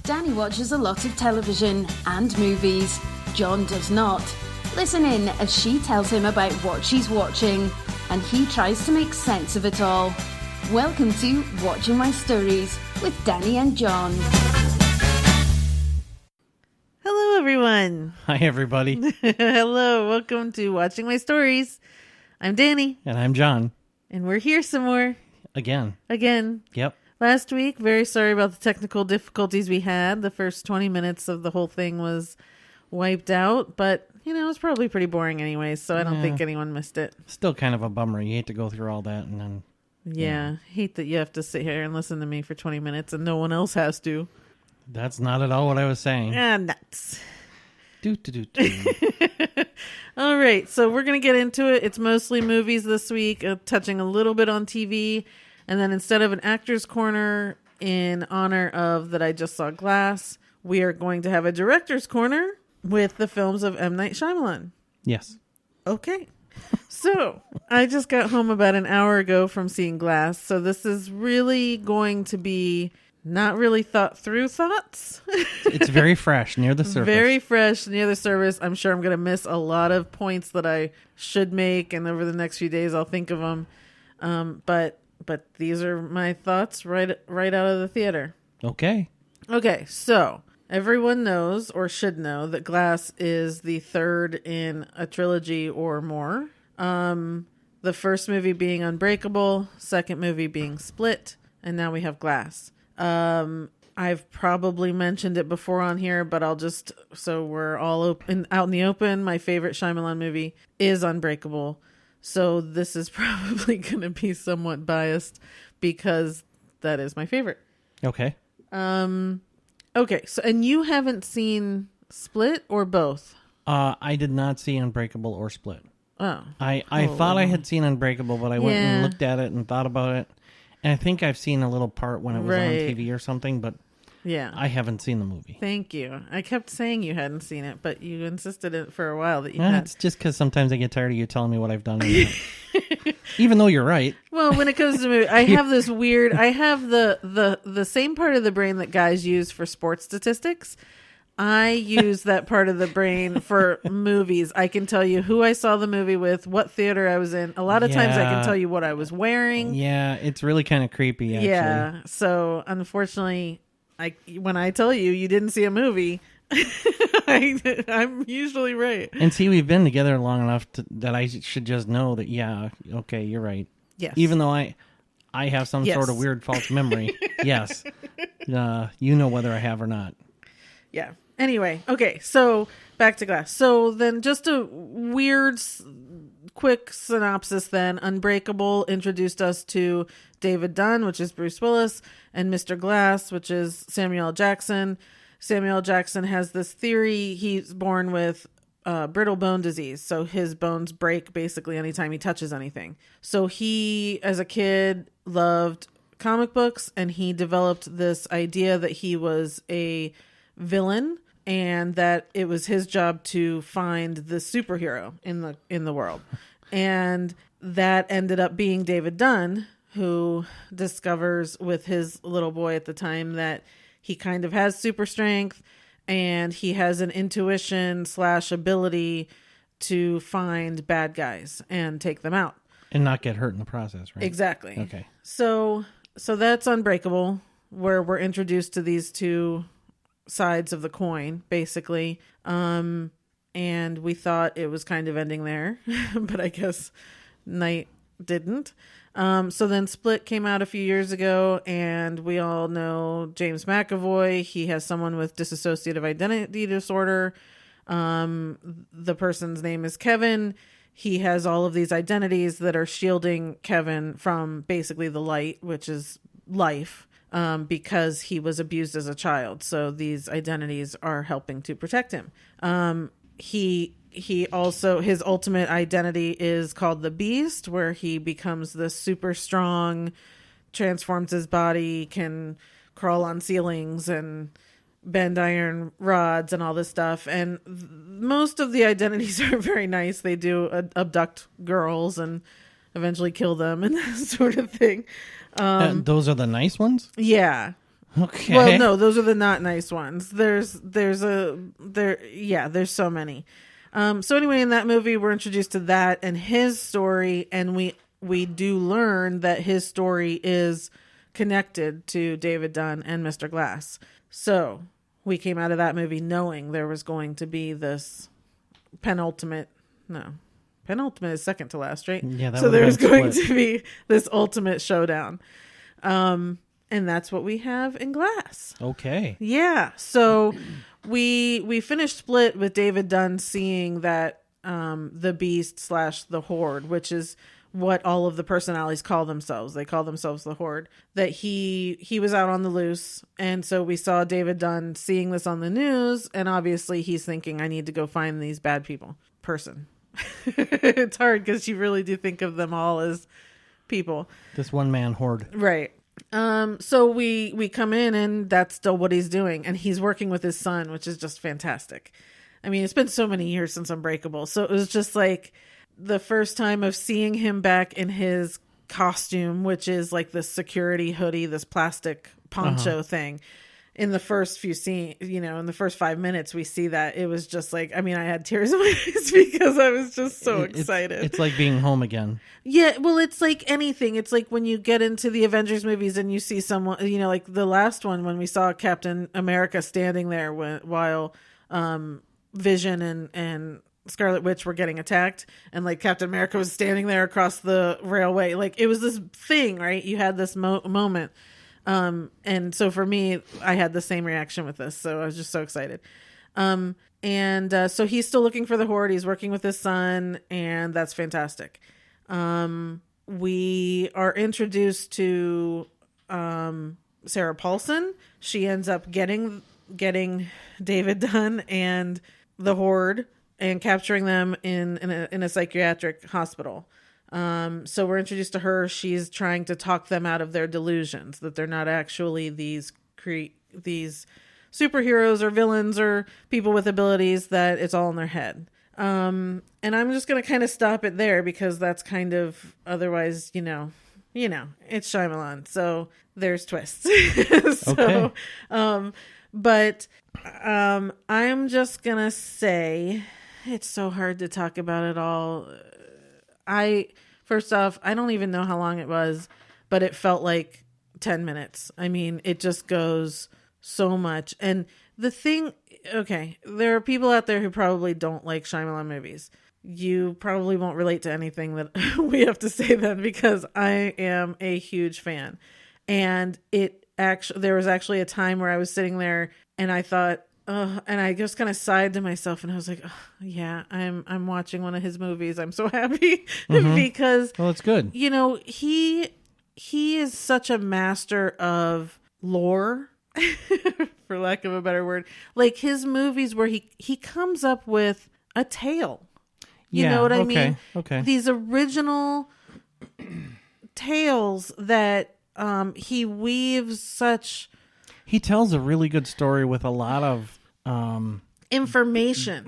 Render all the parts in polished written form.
Dhani watches a lot of television and movies. John does not. Listen in as she tells him about what she's watching, and he tries to make sense of it all. Welcome to Watching My Stories with Dhani and John. Hello, everyone. Hi, everybody. Hello. Welcome to Watching My Stories. I'm Dhani. And I'm John. And we're here some more. Again. Yep. Last week, very sorry about the technical difficulties we had. The first 20 minutes of the whole thing was wiped out, but, it was probably pretty boring anyway, so I don't think anyone missed it. Still kind of a bummer. You hate to go through all that and then... Yeah. Hate that you have to sit here and listen to me for 20 minutes and no one else has to. That's not at all what I was saying. Nuts. Do. All right, so we're going to get into it. It's mostly movies this week, touching a little bit on TV. And then instead of an actor's corner in honor of that I just saw Glass, we are going to have a director's corner with the films of M. Night Shyamalan. Yes. Okay. So I just got home about an hour ago from seeing Glass. So this is really going to be not really thought through thoughts. It's very fresh, near the surface. Very fresh, near the surface. I'm sure I'm going to miss a lot of points that I should make. And over the next few days, I'll think of them. But these are my thoughts right out of the theater. Okay, so everyone knows or should know that Glass is the third in a trilogy or more. The first movie being Unbreakable, second movie being Split, and now we have Glass. I've probably mentioned it before on here, but I'll just, so we're all out in the open, my favorite Shyamalan movie is Unbreakable. So this is probably going to be somewhat biased because that is my favorite. Okay. Okay. So, and you haven't seen Split or both? I did not see Unbreakable or Split. Oh. I thought I had seen Unbreakable, but I went and looked at it and thought about it. And I think I've seen a little part when it was on TV or something, but I haven't seen the movie. Thank you. I kept saying you hadn't seen it, but you insisted it for a while that you had. It's just because sometimes I get tired of you telling me what I've done. Even though you're right. Well, when it comes to movie, I have this weird, I have the same part of the brain that guys use for sports statistics. I use that part of the brain for movies. I can tell you who I saw the movie with, what theater I was in. A lot of times I can tell you what I was wearing. Yeah, it's really kind of creepy, actually. Yeah, so unfortunately, when I tell you didn't see a movie, I'm usually right. And see, we've been together long enough that I should just know that, okay, you're right. Yes. Even though I have some sort of weird false memory. Yes. You know whether I have or not. Yeah. Anyway, okay, so back to Glass. So then just a weird, quick synopsis then. Unbreakable introduced us to David Dunn, which is Bruce Willis, and Mr. Glass, which is Samuel L. Jackson. Samuel L. Jackson has this theory. He's born with brittle bone disease, so his bones break basically anytime he touches anything. So he, as a kid, loved comic books, and he developed this idea that he was a villain and that it was his job to find the superhero in the world. And that ended up being David Dunn, who discovers with his little boy at the time that he kind of has super strength and he has an intuition / ability to find bad guys and take them out. And not get hurt in the process, right? Exactly. Okay. So that's Unbreakable, where we're introduced to these two sides of the coin, basically. And we thought it was kind of ending there, but I guess Night didn't. So then Split came out a few years ago, and we all know James McAvoy. He has someone with dissociative identity disorder. The person's name is Kevin. He has all of these identities that are shielding Kevin from basically the light, which is life. Because he was abused as a child. So these identities are helping to protect him. He also, his ultimate identity is called the Beast, where he becomes this super strong, transforms his body, can crawl on ceilings and bend iron rods and all this stuff. And most of the identities are very nice. They do abduct girls and eventually kill them and that sort of thing. Those are the nice ones? Yeah. Okay. Well, no, those are the not nice ones. There's so many. So anyway, in that movie, we're introduced to that and his story, and we do learn that his story is connected to David Dunn and Mr. Glass. So we came out of that movie knowing there was going to be this penultimate is second to last, right? Yeah. So there's going to be this ultimate showdown. And that's what we have in Glass. Okay. Yeah. So we finished Split with David Dunn seeing that the Beast / the Horde, which is what all of the personalities call themselves. They call themselves the Horde. That he was out on the loose. And so we saw David Dunn seeing this on the news. And obviously he's thinking, I need to go find these bad people. It's hard because you really do think of them all as people. This one man horde. Right. So we come in and that's still what he's doing. And he's working with his son, which is just fantastic. I mean, it's been so many years since Unbreakable. So it was just like the first time of seeing him back in his costume, which is like this security hoodie, this plastic poncho thing. In the first few scenes, in the first 5 minutes, we see that. It was just like, I mean, I had tears in my eyes because I was just so excited. It's like being home again. Yeah, well, it's like anything. It's like when you get into the Avengers movies and you see someone, like the last one when we saw Captain America standing there while Vision and Scarlet Witch were getting attacked, and like Captain America was standing there across the railway. Like it was this thing, right? You had this moment. And so for me, I had the same reaction with this. So I was just so excited. So he's still looking for the Horde. He's working with his son, and that's fantastic. We are introduced to, Sarah Paulson. She ends up getting David Dunn and the Horde and capturing them in a psychiatric hospital. So we're introduced to her. She's trying to talk them out of their delusions, that they're not actually these superheroes or villains or people with abilities, that it's all in their head. And I'm just going to kind of stop it there because that's kind of, otherwise, it's Shyamalan. So there's twists. Okay. But I'm just going to say it's so hard to talk about it all. First off, I don't even know how long it was, but it felt like 10 minutes. I mean, it just goes so much. And the thing, okay, there are people out there who probably don't like Shyamalan movies. You probably won't relate to anything that we have to say then, because I am a huge fan. And there was actually a time where I was sitting there and I thought, and I just kind of sighed to myself and I was like, oh, yeah, I'm watching one of his movies. I'm so happy because, well, it's good. He is such a master of lore, for lack of a better word. Like his movies where he comes up with a tale. You know what I mean? Okay. These original tales that he weaves such. He tells a really good story with a lot of information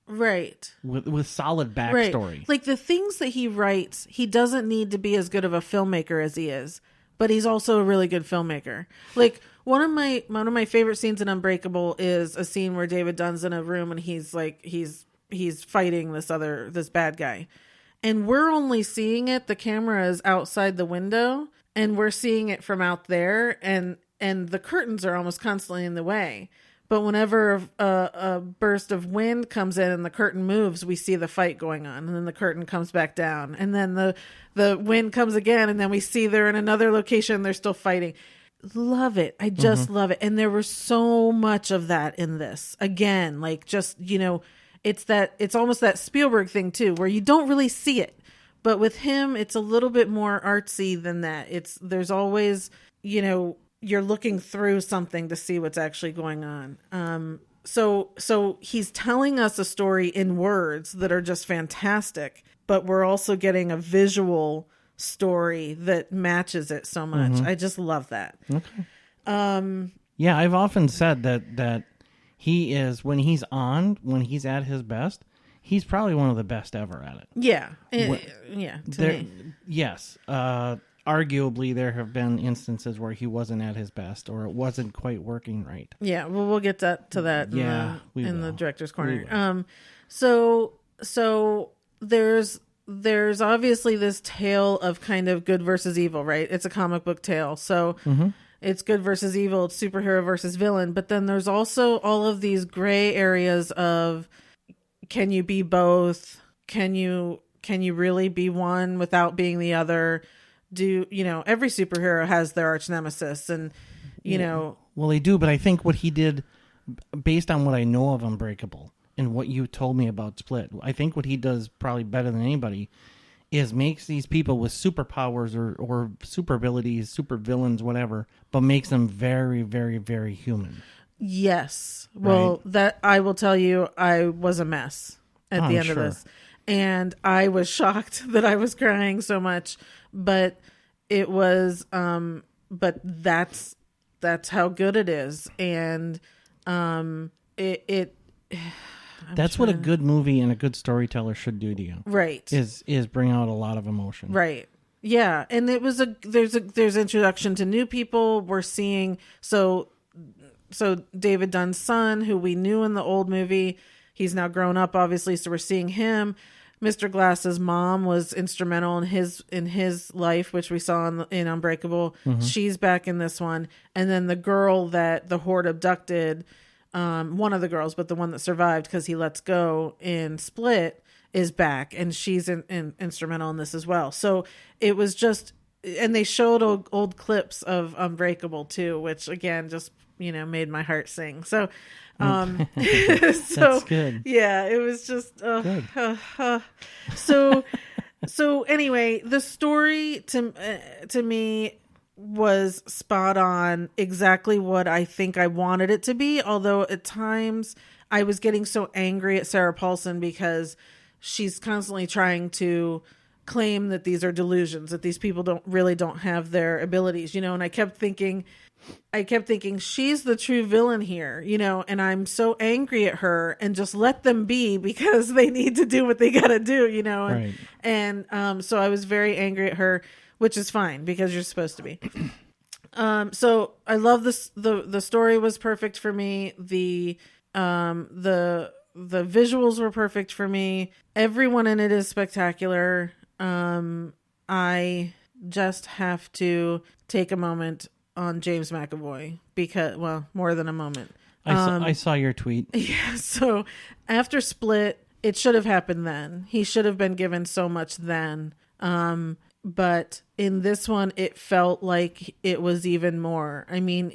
right, with solid backstory. Right. Like the things that he writes, he doesn't need to be as good of a filmmaker as he is, but he's also a really good filmmaker. Like one of my favorite scenes in Unbreakable is a scene where David Dunn's in a room and he's fighting this bad guy, and we're only seeing it. The camera is outside the window and we're seeing it from out there, and the curtains are almost constantly in the way. But whenever a burst of wind comes in and the curtain moves, we see the fight going on. And then the curtain comes back down. And then the wind comes again. And then we see they're in another location. They're still fighting. Love it. I just love it. And there was so much of that in this. Again, like just, it's almost that Spielberg thing too, where you don't really see it. But with him, it's a little bit more artsy than that. There's always, you're looking through something to see what's actually going on. So he's telling us a story in words that are just fantastic, but we're also getting a visual story that matches it so much. I just love that. Okay. Yeah, I've often said that he is, when he's at his best, he's probably one of the best ever at it. Yeah. Yeah. To me. Yes. arguably there have been instances where he wasn't at his best or it wasn't quite working right. Yeah, well, we'll get to that in the director's corner. So there's obviously this tale of kind of good versus evil, right? It's a comic book tale. So it's good versus evil, it's superhero versus villain, but then there's also all of these gray areas of, can you be both? Can you really be one without being the other? Every superhero has their arch nemesis, and well, they do, but I think what he did, based on what I know of Unbreakable and what you told me about Split, I think what he does probably better than anybody is makes these people with superpowers or super abilities, super villains, whatever, but makes them very, very, very human. Yes. Well, that I will tell you, I was a mess at the end of this. And I was shocked that I was crying so much, but it was, but that's how good it is. And, that's what a good movie and a good storyteller should do to you. Right. Is bring out a lot of emotion. Right. Yeah. And it was there's introduction to new people. We're seeing, so David Dunn's son, who we knew in the old movie, he's now grown up, obviously. So we're seeing him. Mr. Glass's mom was instrumental in his life, which we saw in Unbreakable. She's back in this one. And then the girl that the Horde abducted, one of the girls, but the one that survived because he lets go in Split, is back, and she's instrumental in this as well. So it was just, and they showed old clips of Unbreakable too, which again just made my heart sing. So that's good. Yeah, it was just good. So anyway, the story to me was spot on, exactly what I think I wanted it to be, although at times I was getting so angry at Sarah Paulson because she's constantly trying to claim that these are delusions, that these people don't have their abilities, and I kept thinking she's the true villain here, and I'm so angry at her, and just let them be, because they need to do what they got to do, Right. And so I was very angry at her, which is fine because you're supposed to be. So I love this. The story was perfect for me. The visuals were perfect for me. Everyone in it is spectacular. I just have to take a moment on James McAvoy, because, well, more than a moment. I saw your tweet. Yeah. So after Split, it should have happened then. He should have been given so much then. But in this one, it felt like it was even more. I mean,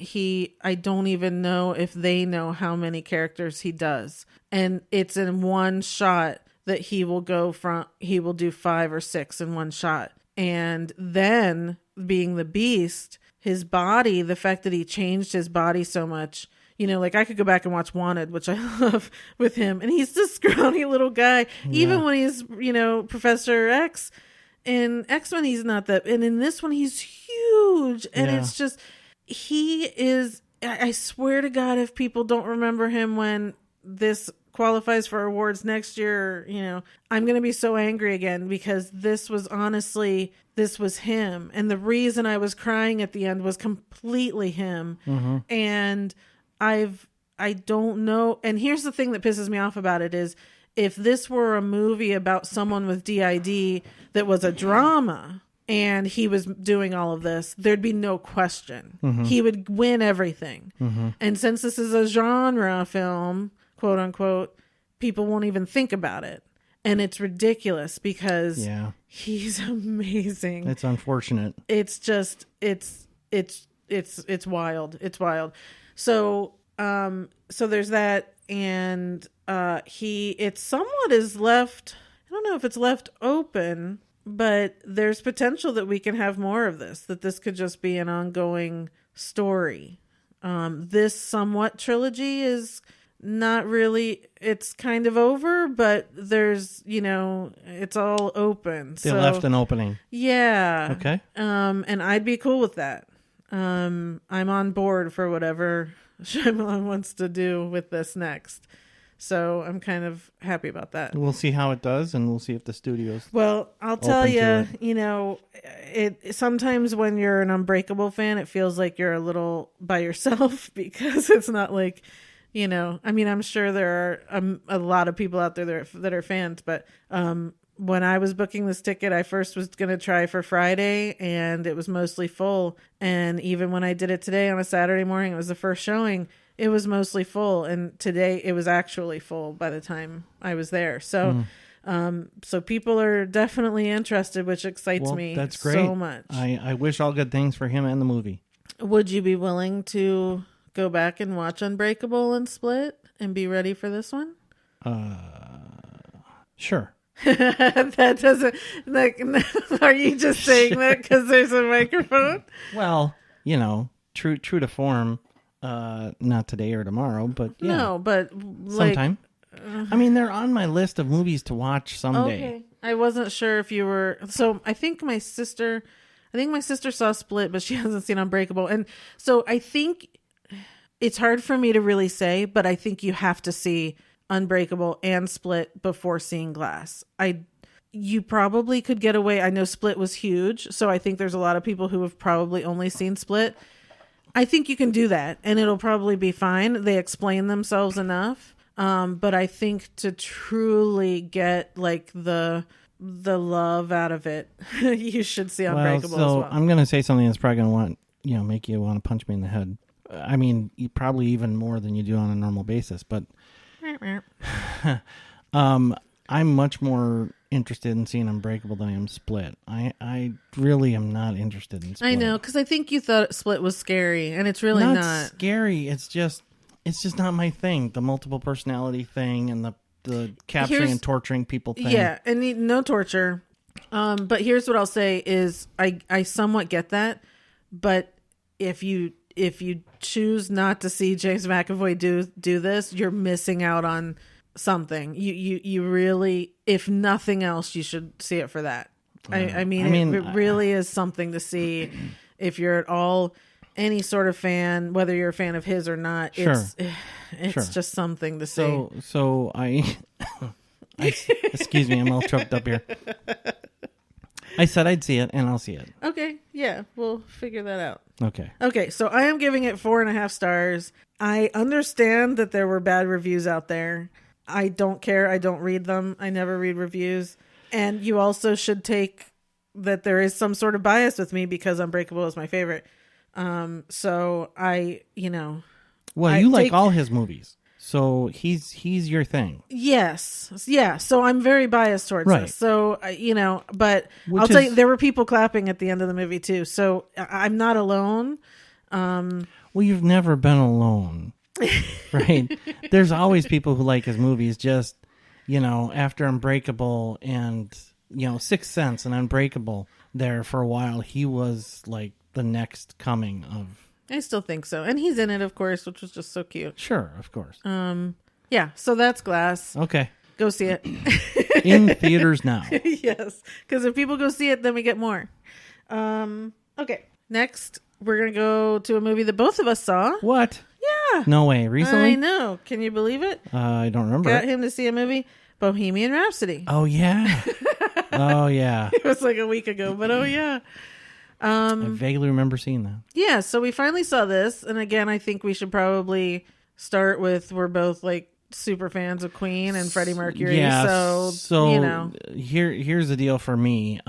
I don't even know if they know how many characters he does. And it's in one shot that he will do 5 or 6 in one shot. And then, being the Beast, his body, the fact that he changed his body so much, like I could go back and watch Wanted, which I love, with him. And he's this scrawny little guy. Yeah. Even when he's, Professor X, in X-Men, he's not that. And in this one, he's huge. And it's just, he is, I swear to God, if people don't remember him when this qualifies for awards next year, I'm going to be so angry again, because this was him. And the reason I was crying at the end was completely him. Mm-hmm. And I don't know. And here's the thing that pisses me off about it is, if this were a movie about someone with DID that was a drama and he was doing all of this, there'd be no question. Mm-hmm. He would win everything. Mm-hmm. And since this is a genre film, quote unquote, people won't even think about it. And it's ridiculous because he's amazing. It's unfortunate. It's just, it's wild. It's wild. So there's that. And it somewhat is left, I don't know if it's left open, but there's potential that we can have more of this, that this could just be an ongoing story. This somewhat trilogy is not really, it's kind of over, but there's, it's all open. They left an opening. Yeah. Okay. And I'd be cool with that. I'm on board for whatever Shyamalan wants to do with this next. So I'm kind of happy about that. We'll see how it does, and we'll see if the studios. Well, I'll tell Open to you, you know, it sometimes when you're an Unbreakable fan, it feels like you're a little by yourself because it's not like, you know, I mean, I'm sure there are a lot of people out there that are fans, but when I was booking this ticket, I first was going to try for Friday and it was mostly full. And even when I did it today on a Saturday morning, it was the first showing. It was mostly full, and today it was actually full by the time I was there. So, so people are definitely interested, which excites me that's great. so much. I wish all good things for him and the movie. Would you be willing to go back and watch Unbreakable and Split and be ready for this one? Sure. That doesn't like. Are you just saying that because there's a microphone? Well, you know, true to form. Not today or tomorrow, but yeah. No, but like, sometime. I mean, they're on my list of movies to watch someday. Okay. I wasn't sure if you were. So I think my sister saw Split, but she hasn't seen Unbreakable. And so I think it's hard for me to really say, but I think you have to see Unbreakable and Split before seeing Glass. You probably could get away. I know Split was huge, so I think there's a lot of people who have probably only seen Split. I think you can do that, and it'll probably be fine. They explain themselves enough. But I think to truly get like the love out of it, you should see Unbreakable as well. I'm going to say something that's probably going to make you want to punch me in the head. I mean, probably even more than you do on a normal basis, but I'm much more interested in seeing Unbreakable than I am Split. I really am not interested in Split. I know, because I think you thought Split was scary, and it's really not scary. It's just not my thing. The multiple personality thing and the capturing and torturing people thing. Yeah, and no torture. But here's what I'll say is I somewhat get that, but if you choose not to see James McAvoy do this, you're missing out on something. You really, if nothing else, you should see it for that. I mean, it really is something to see if you're at all any sort of fan, whether you're a fan of his or not. Sure. It's just something to see. So I excuse me, I'm all choked up here. I said I'd see it, and I'll see it. Okay, yeah, we'll figure that out. Okay, so I am giving it 4.5 stars. I understand that there were bad reviews out there. I don't care. I don't read them. I never read reviews. And you also should take that there is some sort of bias with me because Unbreakable is my favorite. So well, you like all his movies, so he's your thing. Yes. Yeah. So I'm very biased towards this. So, but I'll tell you, there were people clapping at the end of the movie too. So I'm not alone. Well, you've never been alone. Right. There's always people who like his movies. Just, after Unbreakable and, Sixth Sense and Unbreakable there for a while, he was like the next coming of. I still think so. And he's in it, of course, which was just so cute. Sure, of course. Yeah, so that's Glass. Okay. Go see it. In theaters now. Yes, because if people go see it, then we get more. Okay, next, we're going to go to a movie that both of us saw. What? Yeah. No way. Recently? I know. Can you believe it? I don't remember. Got him to see a movie, Bohemian Rhapsody. Oh, yeah. Oh, yeah. It was like a week ago, but oh, yeah. I vaguely remember seeing that. Yeah, so we finally saw this, and again, I think we should probably start with we're both like super fans of Queen and Freddie Mercury. Yeah, so here's the deal for me.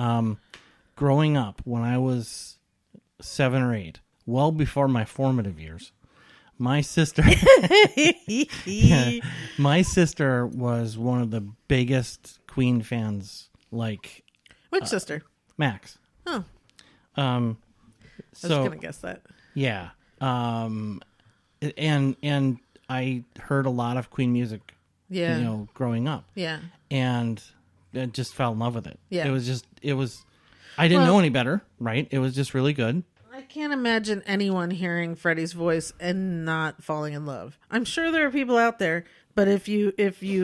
Growing up, when I was 7 or 8, well before my formative years, my sister, my sister was one of the biggest Queen fans. Like, which sister? Max. Oh. I was gonna guess that. Yeah. And I heard a lot of Queen music. Yeah. Growing up. Yeah. And I just fell in love with it. Yeah. I didn't know any better, right? It was just really good. I can't imagine anyone hearing Freddie's voice and not falling in love. I'm sure there are people out there, but if you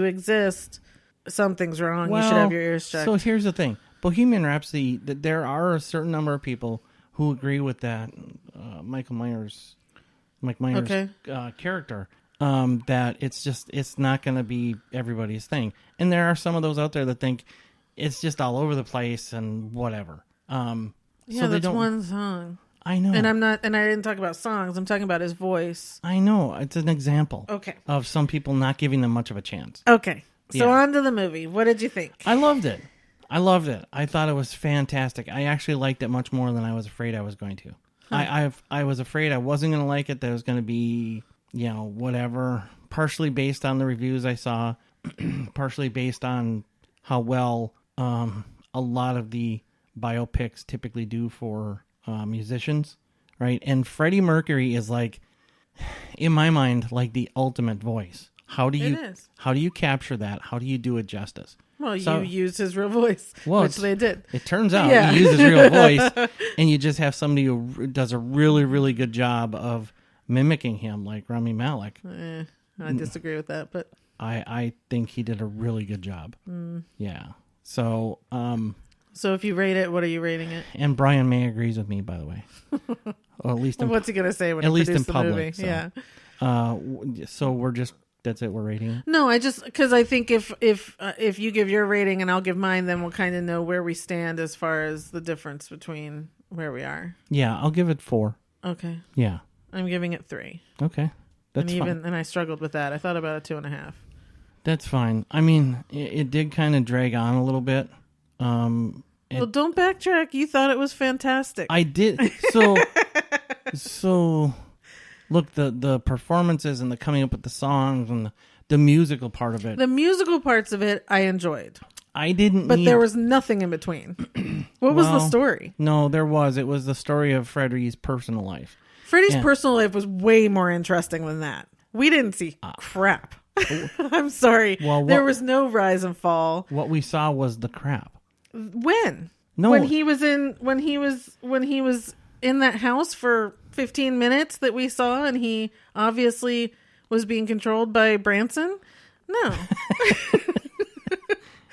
exist, something's wrong. You should have your ears checked. So here's the thing. Bohemian Rhapsody, there are a certain number of people who agree with that Mike Myers character. that it's not going to be everybody's thing. And there are some of those out there that think it's just all over the place and whatever. Yeah, so that's one song. I know. And I didn't talk about songs. I'm talking about his voice. I know. It's an example. Okay. Of some people not giving them much of a chance. Okay. So on to the movie. What did you think? I loved it. I thought it was fantastic. I actually liked it much more than I was afraid I was going to. I was afraid I wasn't going to like it. That it was going to be, whatever. Partially based on the reviews I saw. Partially based on how well a lot of the biopics typically do for musicians, right? And Freddie Mercury is like, in my mind, like the ultimate voice. How do you capture that? How do you do it justice? Well, you use his real voice, which they did. It turns out you use his real voice, and you just have somebody who does a really, really good job of mimicking him, like Rami Malek. I disagree with that, but I think he did a really good job. Yeah. So, so if you rate it, what are you rating it? And Brian May agrees with me, by the way. Or at least what's he gonna say when he produced the movie? So, yeah. So we're just. That's it. We're rating it. No, because I think if you give your rating and I'll give mine, then we'll kind of know where we stand as far as the difference between where we are. Yeah, I'll give it 4. Okay. Yeah, I'm giving it 3. Okay, that's fine. And I struggled with that. I thought about a 2.5. That's fine. I mean, it did kind of drag on a little bit. Well, don't backtrack. You thought it was fantastic. I did. So. Look, the performances and the coming up with the songs and the musical part of it. The musical parts of it, I enjoyed. I didn't But there was nothing in between. What was the story? No, there was. It was the story of Freddie's personal life. Freddie's personal life was way more interesting than that. We didn't see crap. I'm sorry. Well, there was no rise and fall. What we saw was the crap. When? No. When he was in that house for 15 minutes that we saw, and he obviously was being controlled by Branson? No.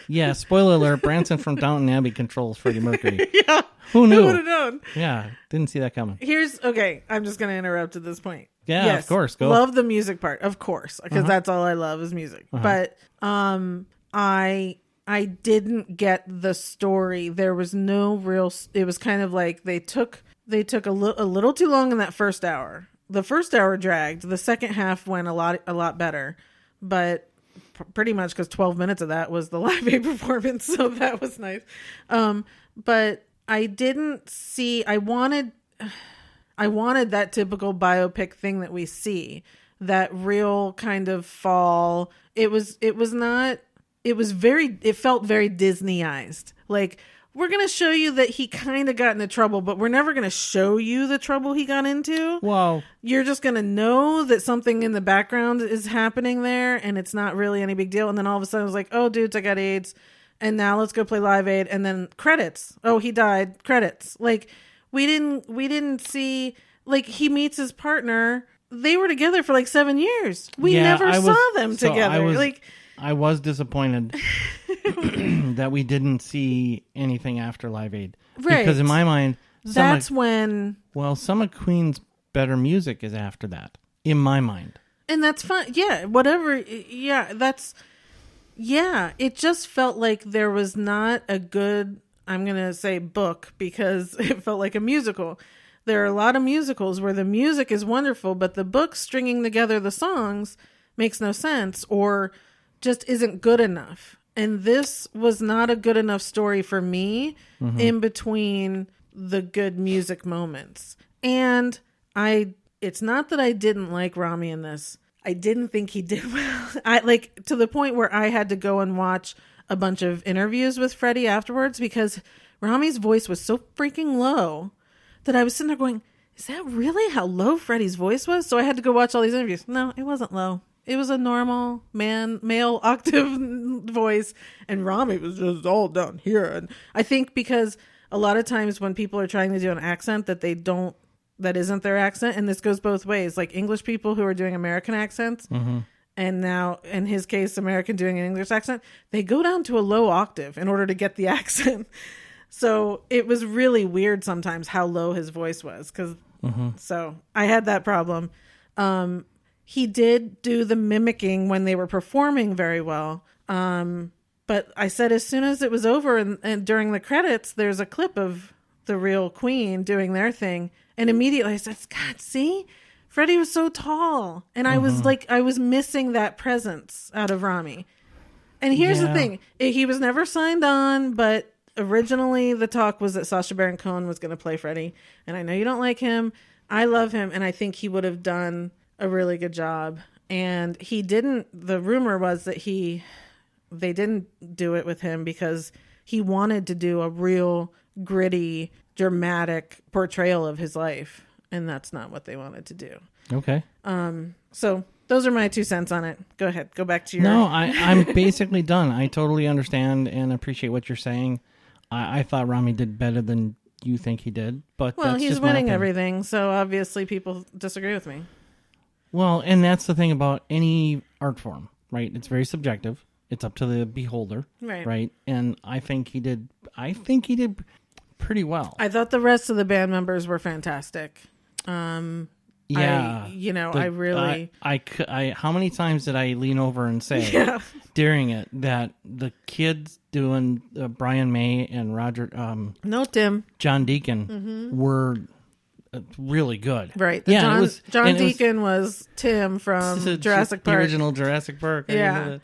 Yeah, spoiler alert, Branson from Downton Abbey controls Freddie Mercury. Yeah. Who knew? Who would have known? Yeah, didn't see that coming. I'm just going to interrupt at this point. Yeah, yes, of course. Go. Love the music part, of course, because that's all I love is music. But I didn't get the story. There was no real. It was kind of like they took a little too long in that first hour. The first hour dragged. The second half went a lot better, but pretty much because 12 minutes of that was the Live Aid performance, so that was nice. But I didn't see. I wanted that typical biopic thing that we see, that real kind of fall. It felt very Disneyized. Like, we're going to show you that he kind of got into trouble, but we're never going to show you the trouble he got into. Wow. You're just going to know that something in the background is happening there, and it's not really any big deal. And then all of a sudden it was like, oh, dudes, I got AIDS. And now let's go play Live Aid. And then credits. Oh, he died. Credits. Like, we didn't see, like, he meets his partner. They were together for like 7 years. We never saw them together. I was disappointed that we didn't see anything after Live Aid. Right. Because in my mind, when some of Queen's better music is after that. In my mind. And that's fine. Yeah, whatever. Yeah, it just felt like there was not a good, I'm going to say book, because it felt like a musical. There are a lot of musicals where the music is wonderful, but the book stringing together the songs makes no sense or just isn't good enough. And this was not a good enough story for me in between the good music moments. And it's not that I didn't like Rami in this. I didn't think he did well. To the point where I had to go and watch a bunch of interviews with Freddie afterwards, because Rami's voice was so freaking low that I was sitting there going, is that really how low Freddie's voice was? So I had to go watch all these interviews. No, it wasn't low. It was a normal male octave voice, and Rami was just all down here. And I think because a lot of times when people are trying to do an accent that isn't their accent, and this goes both ways, like English people who are doing American accents, and now in his case, American doing an English accent, they go down to a low octave in order to get the accent. So it was really weird sometimes how low his voice was. So I had that problem. he did do the mimicking when they were performing very well. But I said as soon as it was over and during the credits, there's a clip of the real Queen doing their thing. And immediately I said, God, see? Freddie was so tall. And I was like, I was missing that presence out of Rami. And here's the thing. He was never signed on, but originally the talk was that Sacha Baron Cohen was going to play Freddie. And I know you don't like him. I love him. And I think he would have done a really good job. And he didn't. The rumor was that they didn't do it with him because he wanted to do a real gritty, dramatic portrayal of his life. And that's not what they wanted to do. Okay. So those are my 2 cents on it. Go ahead. Go back to your... No, I'm basically done. I totally understand and appreciate what you're saying. I thought Rami did better than you think he did. But well, that's he's just my winning opinion. everything. So obviously people disagree with me. Well, and that's the thing about any art form, right? It's very subjective. It's up to the beholder. Right. And I think he did pretty well. I thought the rest of the band members were fantastic. Yeah. I really... I how many times did I lean over and say during it that the kids doing Brian May and Roger... no, Tim. John Deacon were really good. Right. John Deacon was Tim from Jurassic Park. The original Jurassic Park. Yeah.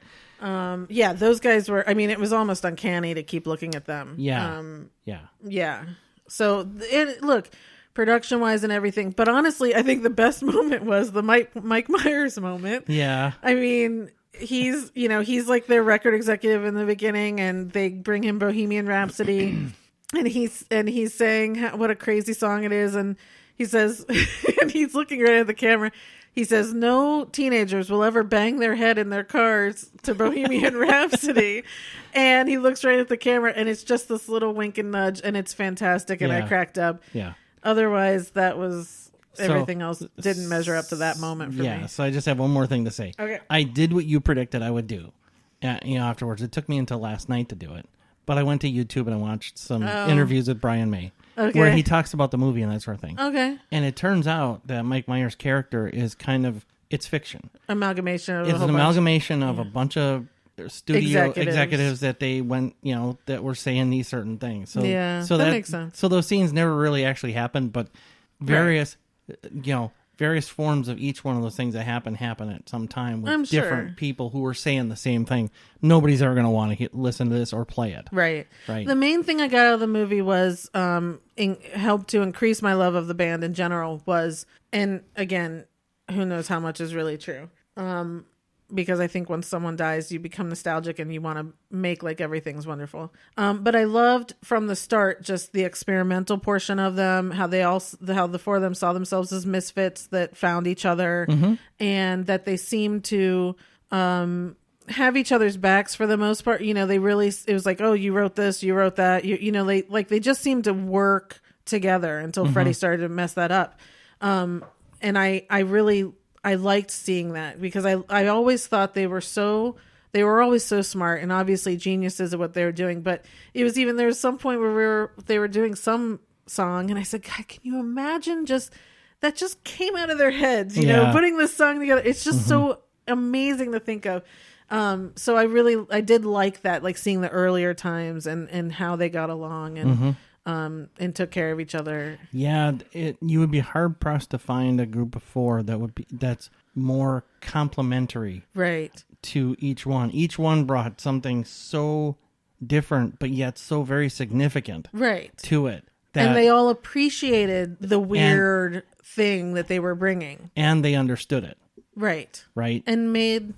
Those guys were... I mean, it was almost uncanny to keep looking at them. Yeah. Yeah. So, look... production-wise and everything. But honestly, I think the best moment was the Mike Myers moment. Yeah. I mean, he's like their record executive in the beginning, and they bring him Bohemian Rhapsody, and he's saying what a crazy song it is, and he says, and he's looking right at the camera. He says, no teenagers will ever bang their head in their cars to Bohemian Rhapsody. And he looks right at the camera, and it's just this little wink and nudge, and it's fantastic, and I cracked up. Yeah. Otherwise, that was everything else didn't measure up to that moment for me. Yeah, so I just have one more thing to say. Okay. I did what you predicted I would do. Afterwards, it took me until last night to do it, but I went to YouTube and I watched some interviews with Brian May, where he talks about the movie and that sort of thing. Okay. And it turns out that Mike Myers' character is it's fiction. Amalgamation of it's an amalgamation of a bunch of studio executives that they went, that were saying these certain things. So that makes sense. So those scenes never really actually happened, but various forms of each one of those things that happen at some time with different people who were saying the same thing. Nobody's ever going to want to listen to this or play it. Right. The main thing I got out of the movie was helped to increase my love of the band in general was, and again, who knows how much is really true. Because I think when someone dies, you become nostalgic and you want to make like everything's wonderful. But I loved from the start just the experimental portion of them, how the 4 of them saw themselves as misfits that found each other, and that they seemed to have each other's backs for the most part. It was like, oh, you wrote this, you wrote that. They just seemed to work together until Freddie started to mess that up. And I liked seeing that because I always thought they were always so smart and obviously geniuses at what they were doing. But it was there was some point where they were doing some song and I said, God, can you imagine that just came out of their heads, putting this song together. It's just so amazing to think of. So I did like that, like seeing the earlier times and how they got along and took care of each other. Yeah, you would be hard pressed to find a group of 4 that's more complementary, right, to each one. Each one brought something so different, but yet so very significant, right, to it. And they all appreciated the weird thing that they were bringing, and they understood it, right, and made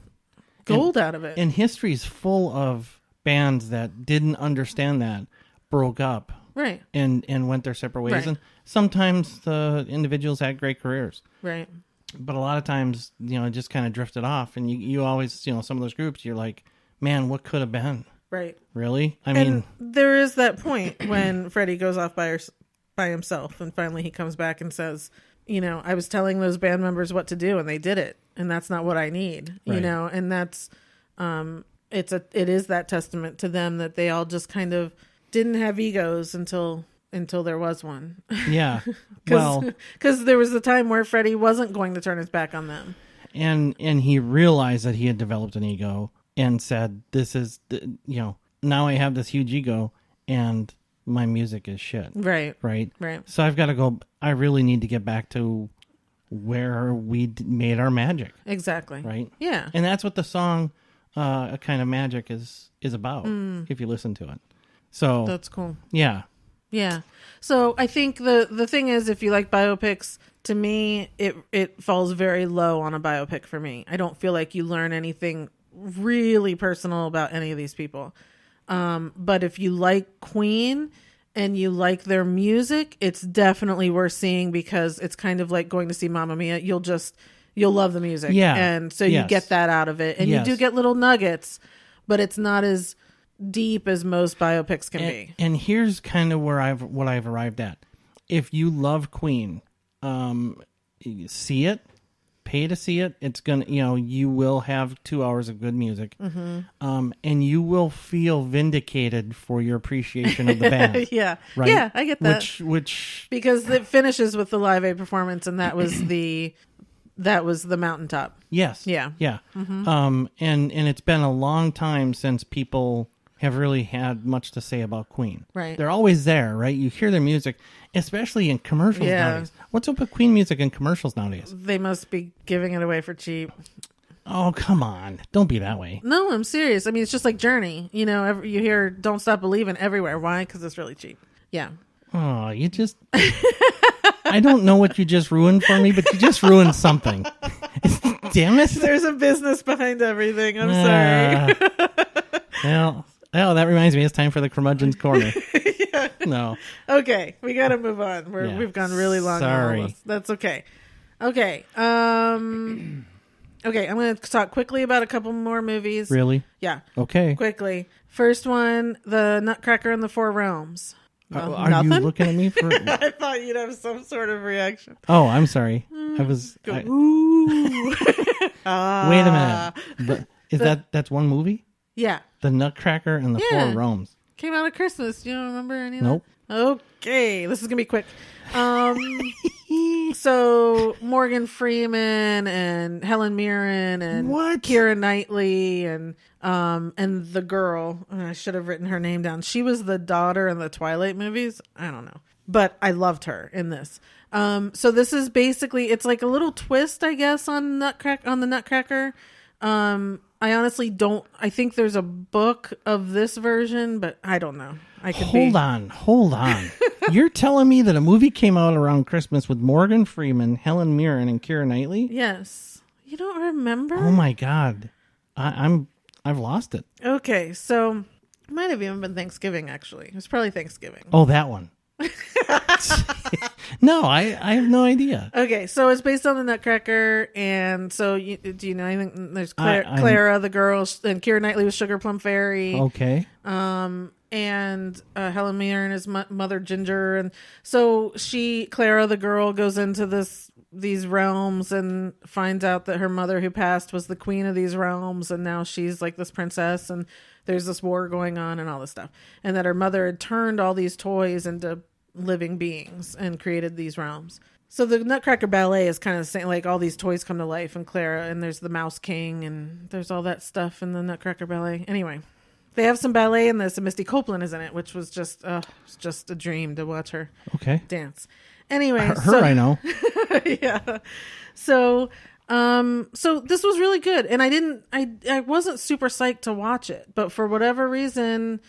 gold out of it. And history's full of bands that didn't understand that, broke up. Right. And went their separate ways. Right. And sometimes the individuals had great careers. Right. But a lot of times, it just kind of drifted off. And you always, some of those groups, you're like, man, what could have been? Right. Really? I mean, there is that point when Freddie goes off by himself. And finally he comes back and says, I was telling those band members what to do and they did it. And that's not what I need, right. And that's, it is that testament to them that they all just kind of didn't have egos until there was one. Yeah. Because there was a time where Freddie wasn't going to turn his back on them. And he realized that he had developed an ego and said, this is, now I have this huge ego and my music is shit. Right. So I've got to go, I really need to get back to where we made our magic. Exactly. Right? Yeah. And that's what the song, A Kind of Magic is about, if you listen to it. So that's cool. Yeah. Yeah. So I think the thing is, if you like biopics, to me, it falls very low on a biopic for me. I don't feel like you learn anything really personal about any of these people. But if you like Queen and you like their music, it's definitely worth seeing, because it's kind of like going to see Mamma Mia. You'll love the music. Yeah. And so you get that out of it. And you do get little nuggets, but it's not as deep as most biopics can be. And here's kind of where what I've arrived at. If you love Queen, see it, pay to see it. It's gonna, you will have 2 hours of good music, and you will feel vindicated for your appreciation of the band. Yeah, right? Yeah, I get that. Which because it finishes with the Live Aid performance, and that was the mountaintop. Yes. Yeah. And it's been a long time since people have really had much to say about Queen. Right. They're always there, right? You hear their music, especially in commercials nowadays. What's up with Queen music in commercials nowadays? They must be giving it away for cheap. Oh, come on. Don't be that way. No, I'm serious. I mean, it's just like Journey. You hear Don't Stop Believing everywhere. Why? Because it's really cheap. Yeah. Oh, you just... I don't know what you just ruined for me, but you just ruined something. Damn it. There's a business behind everything. I'm sorry. Well, that reminds me, it's time for the curmudgeon's corner. Yeah. No. Okay, we got to move on. We've gone really long. Sorry. That's okay. Okay. Okay, I'm going to talk quickly about a couple more movies. Really? Yeah. Okay. Quickly. First one, The Nutcracker and the Four Realms. Well, are nothing? you looking at me for... I thought you'd have some sort of reaction. Oh, I'm sorry. Ooh. Wait a minute. That's one movie? Yeah. The Nutcracker and the Four Realms. Came out at Christmas. You don't remember any of Nope. that? Okay. This is going to be quick. So Morgan Freeman and Helen Mirren and Keira Knightley and the girl, I should have written her name down. She was the daughter in the Twilight movies. I don't know, but I loved her in this. So this is basically, it's like a little twist, I guess, on the Nutcracker. I honestly don't. I think there's a book of this version, but I don't know. Hold on. You're telling me that a movie came out around Christmas with Morgan Freeman, Helen Mirren, and Keira Knightley? Yes. You don't remember? Oh my God, I've lost it. Okay, so it might have even been Thanksgiving. Actually, it was probably Thanksgiving. Oh, that one. No, I have no idea. Okay, so it's based on the Nutcracker, and so do you know anything? There's Clara, the girl, and Keira Knightley was Sugar Plum Fairy. Okay. And Helen Mirren is Mother Ginger, and so Clara, the girl, goes into these realms and finds out that her mother who passed was the queen of these realms, and now she's like this princess, and there's this war going on and all this stuff, and that her mother had turned all these toys into living beings and created these realms. So the Nutcracker Ballet is kind of saying, like, all these toys come to life, and Clara, and there's the Mouse King, and there's all that stuff in the Nutcracker Ballet. Anyway, they have some ballet in this, and Misty Copeland is in it, which was just a dream to watch her dance. Anyway, I know. Yeah. So this was really good, and I wasn't super psyched to watch it, but for whatever reason,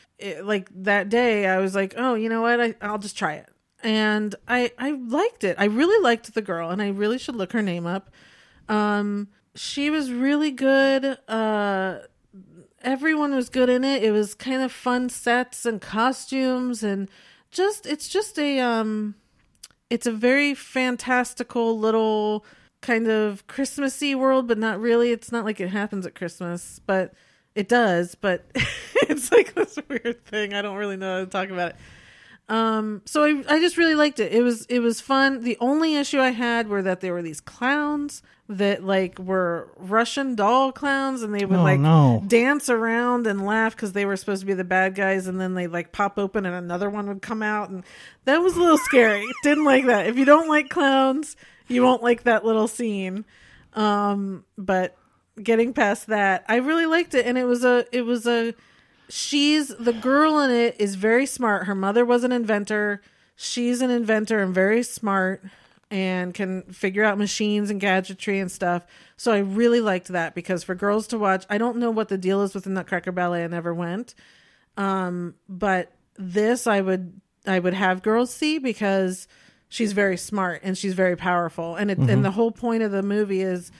like that day, I was like, oh, you know what? I'll just try it. And I liked it. I really liked the girl, and I really should look her name up. She was really good. Everyone was good in it. It was kind of fun sets and costumes, and it's a very fantastical little kind of Christmassy world, but not really. It's not like it happens at Christmas, but it does. But it's like this weird thing. I don't really know how to talk about it. So I just really liked it. It was fun. The only issue I had were that there were these clowns that like were Russian doll clowns, and they would dance around and laugh because they were supposed to be the bad guys, and then they like pop open and another one would come out, and that was a little scary. Didn't like that. If you don't like clowns, you won't like that little scene. But getting past that, I really liked it. And she's the girl in it is very smart. Her mother was an inventor. She's an inventor and very smart and can figure out machines and gadgetry and stuff. So I really liked that, because for girls to watch, I don't know what the deal is with the Nutcracker Ballet. I never went. But this I would have girls see, because she's very smart and she's very powerful. And and the whole point of the movie is,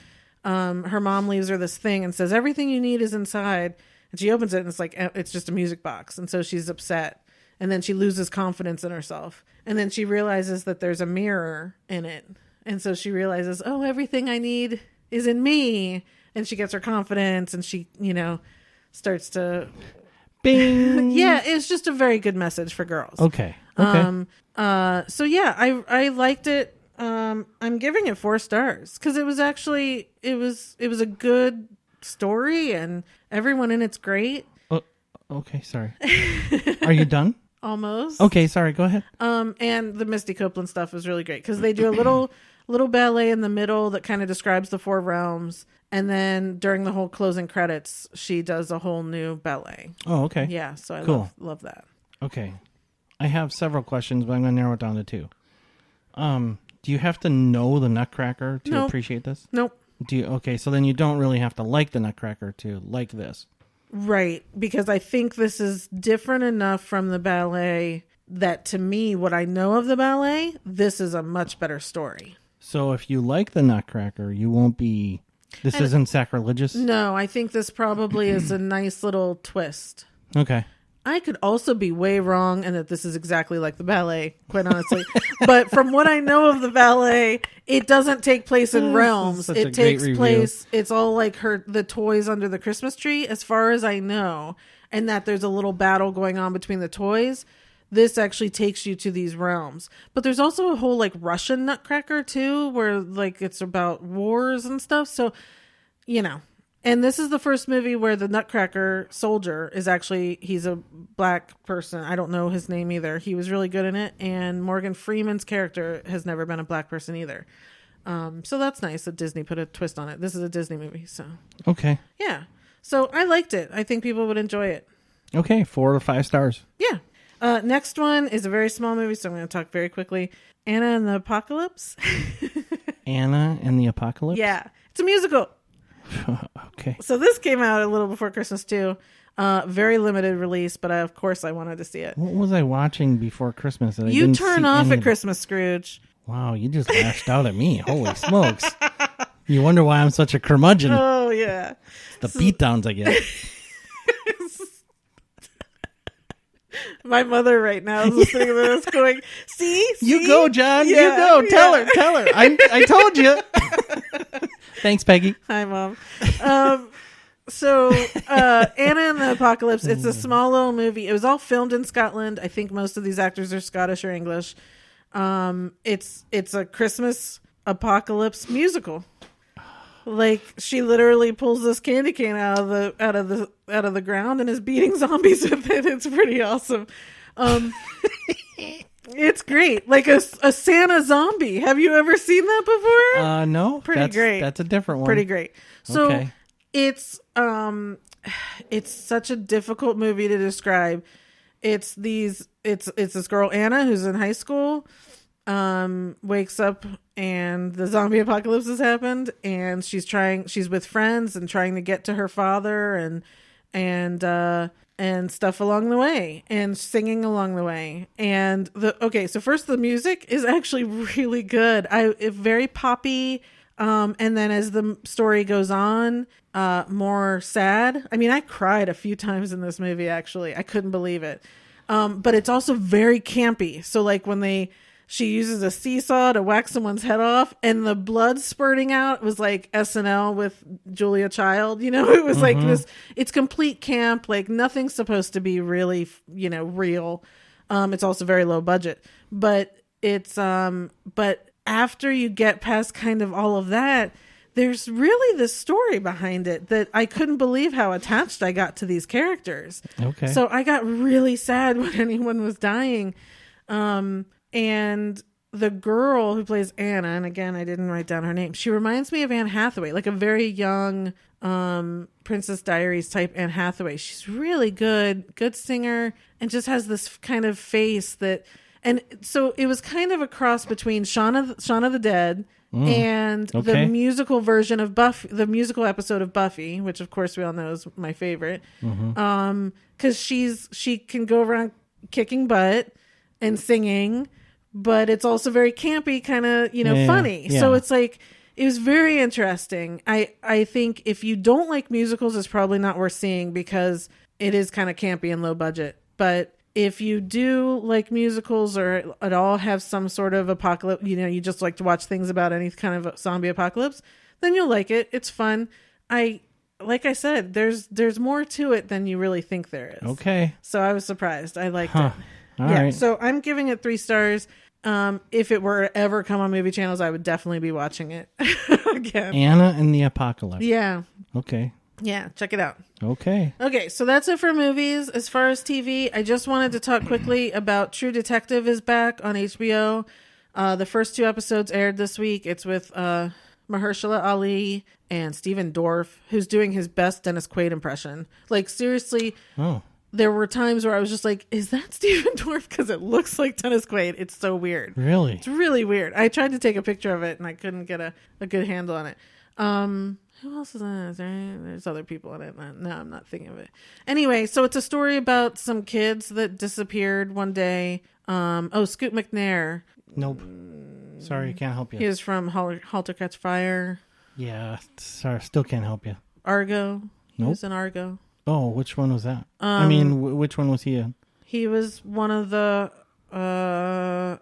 her mom leaves her this thing and says, everything you need is inside. And she opens it and it's like, it's just a music box. And so she's upset. And then she loses confidence in herself. And then she realizes that there's a mirror in it. And so she realizes, oh, everything I need is in me. And she gets her confidence and she, starts to... Bing! Yeah, it's just a very good message for girls. Okay. So yeah, I liked it. I'm giving it 4 stars because it was actually, it was a good story and everyone in it's great. Oh, okay. Sorry. Are you done? Almost. Okay. Sorry. Go ahead. And the Misty Copeland stuff was really great because they do a little ballet in the middle that kind of describes the 4 realms. And then during the whole closing credits, she does a whole new ballet. Oh, okay. Yeah. So I love that. Okay. I have several questions, but I'm going to narrow it down to 2. Do you have to know the Nutcracker to appreciate this? Nope. Okay, so then you don't really have to like the Nutcracker to like this. Right, because I think this is different enough from the ballet that to me, what I know of the ballet, this is a much better story. So if you like the Nutcracker, you won't be... This isn't sacrilegious? No, I think this probably is a nice little twist. Okay. I could also be way wrong and that this is exactly like the ballet, quite honestly. But from what I know of the ballet, it doesn't take place in realms. It takes place, it's all like the toys under the Christmas tree, as far as I know. And that there's a little battle going on between the toys. This actually takes you to these realms. But there's also a whole like Russian Nutcracker too, where like it's about wars and stuff. So, And this is the first movie where the Nutcracker soldier is actually, he's a black person. I don't know his name either. He was really good in it. And Morgan Freeman's character has never been a black person either. So that's nice that Disney put a twist on it. This is a Disney movie, so. Okay. Yeah. So I liked it. I think people would enjoy it. Okay, 4 to 5 stars. Yeah. Next one is a very small movie, so I'm going to talk very quickly. Anna and the Apocalypse. Anna and the Apocalypse? Yeah. It's a musical. Okay. So this came out a little before Christmas too. Very limited release, but of course I wanted to see it. What was I watching before Christmas? That You turn off at Christmas, Scrooge. Wow, you just lashed out at me. Holy smokes. You wonder why I'm such a curmudgeon. Oh, yeah. The beatdowns I get. My mother right now is listening to this going, see? You go, John. Yeah, you go. Tell her. I told you. Thanks, Peggy. Hi, Mom. So Anna and the Apocalypse, it's a small little movie. It was all filmed in Scotland. I think most of these actors are Scottish or English. It's a Christmas apocalypse musical. Like she literally pulls this candy cane out of the ground and is beating zombies with it. It's pretty awesome. It's great. Like a Santa zombie. Have you ever seen that before? No. Pretty great. That's a different one. Pretty great. So okay. It's such a difficult movie to describe. It's this girl Anna who's in high school, wakes up and the zombie apocalypse has happened, and she's with friends and trying to get to her father and stuff along the way and singing along the way. And so first the music is actually really good. It's very poppy. And then as the story goes on, more sad. I mean, I cried a few times in this movie, actually. I couldn't believe it. But it's also very campy. So like when she uses a seesaw to whack someone's head off and the blood spurting out was like SNL with Julia Child, it was like this, it's complete camp. Like nothing's supposed to be really, real. It's also very low budget, but but after you get past kind of all of that, there's really this story behind it that I couldn't believe how attached I got to these characters. Okay. So I got really sad when anyone was dying. And the girl who plays Anna, and again, I didn't write down her name. She reminds me of Anne Hathaway, like a very young Princess Diaries type Anne Hathaway. She's really good singer, and just has this kind of face that, and so it was kind of a cross between Shaun of the Dead and the musical version of Buffy, the musical episode of Buffy, which of course we all know is my favorite. Because she can go around kicking butt and singing, but it's also very campy, kind of, funny. Yeah. So it's like, it was very interesting. I think if you don't like musicals, it's probably not worth seeing because it is kind of campy and low budget. But if you do like musicals or at all have some sort of apocalypse, you just like to watch things about any kind of zombie apocalypse, then you'll like it. It's fun. Like I said, there's more to it than you really think there is. Okay. So I was surprised. I liked it. All right. So I'm giving it 3 stars. If it were ever come on movie channels, I would definitely be watching it again. Anna and the Apocalypse. Yeah. Okay. Yeah, check it out. Okay. Okay, so that's it for movies. As far as TV, I just wanted to talk quickly about True Detective is back on HBO. The first 2 episodes aired this week. It's with Mahershala Ali and Stephen Dorff, who's doing his best Dennis Quaid impression. Like, seriously, there were times where I was just like, is that Stephen Dorff? Because it looks like Dennis Quaid. It's so weird. Really? It's really weird. I tried to take a picture of it, and I couldn't get a good handle on it. Who else is in it? There's other people in it. No, I'm not thinking of it. Anyway, so it's a story about some kids that disappeared one day. Scoot McNair. Nope. Sorry, can't help you. He was from Halt or Catch Fire. Yeah, sorry, still can't help you. Argo. Nope. He was in Argo. Oh, which one was that? I mean, which one was he in? He was one of the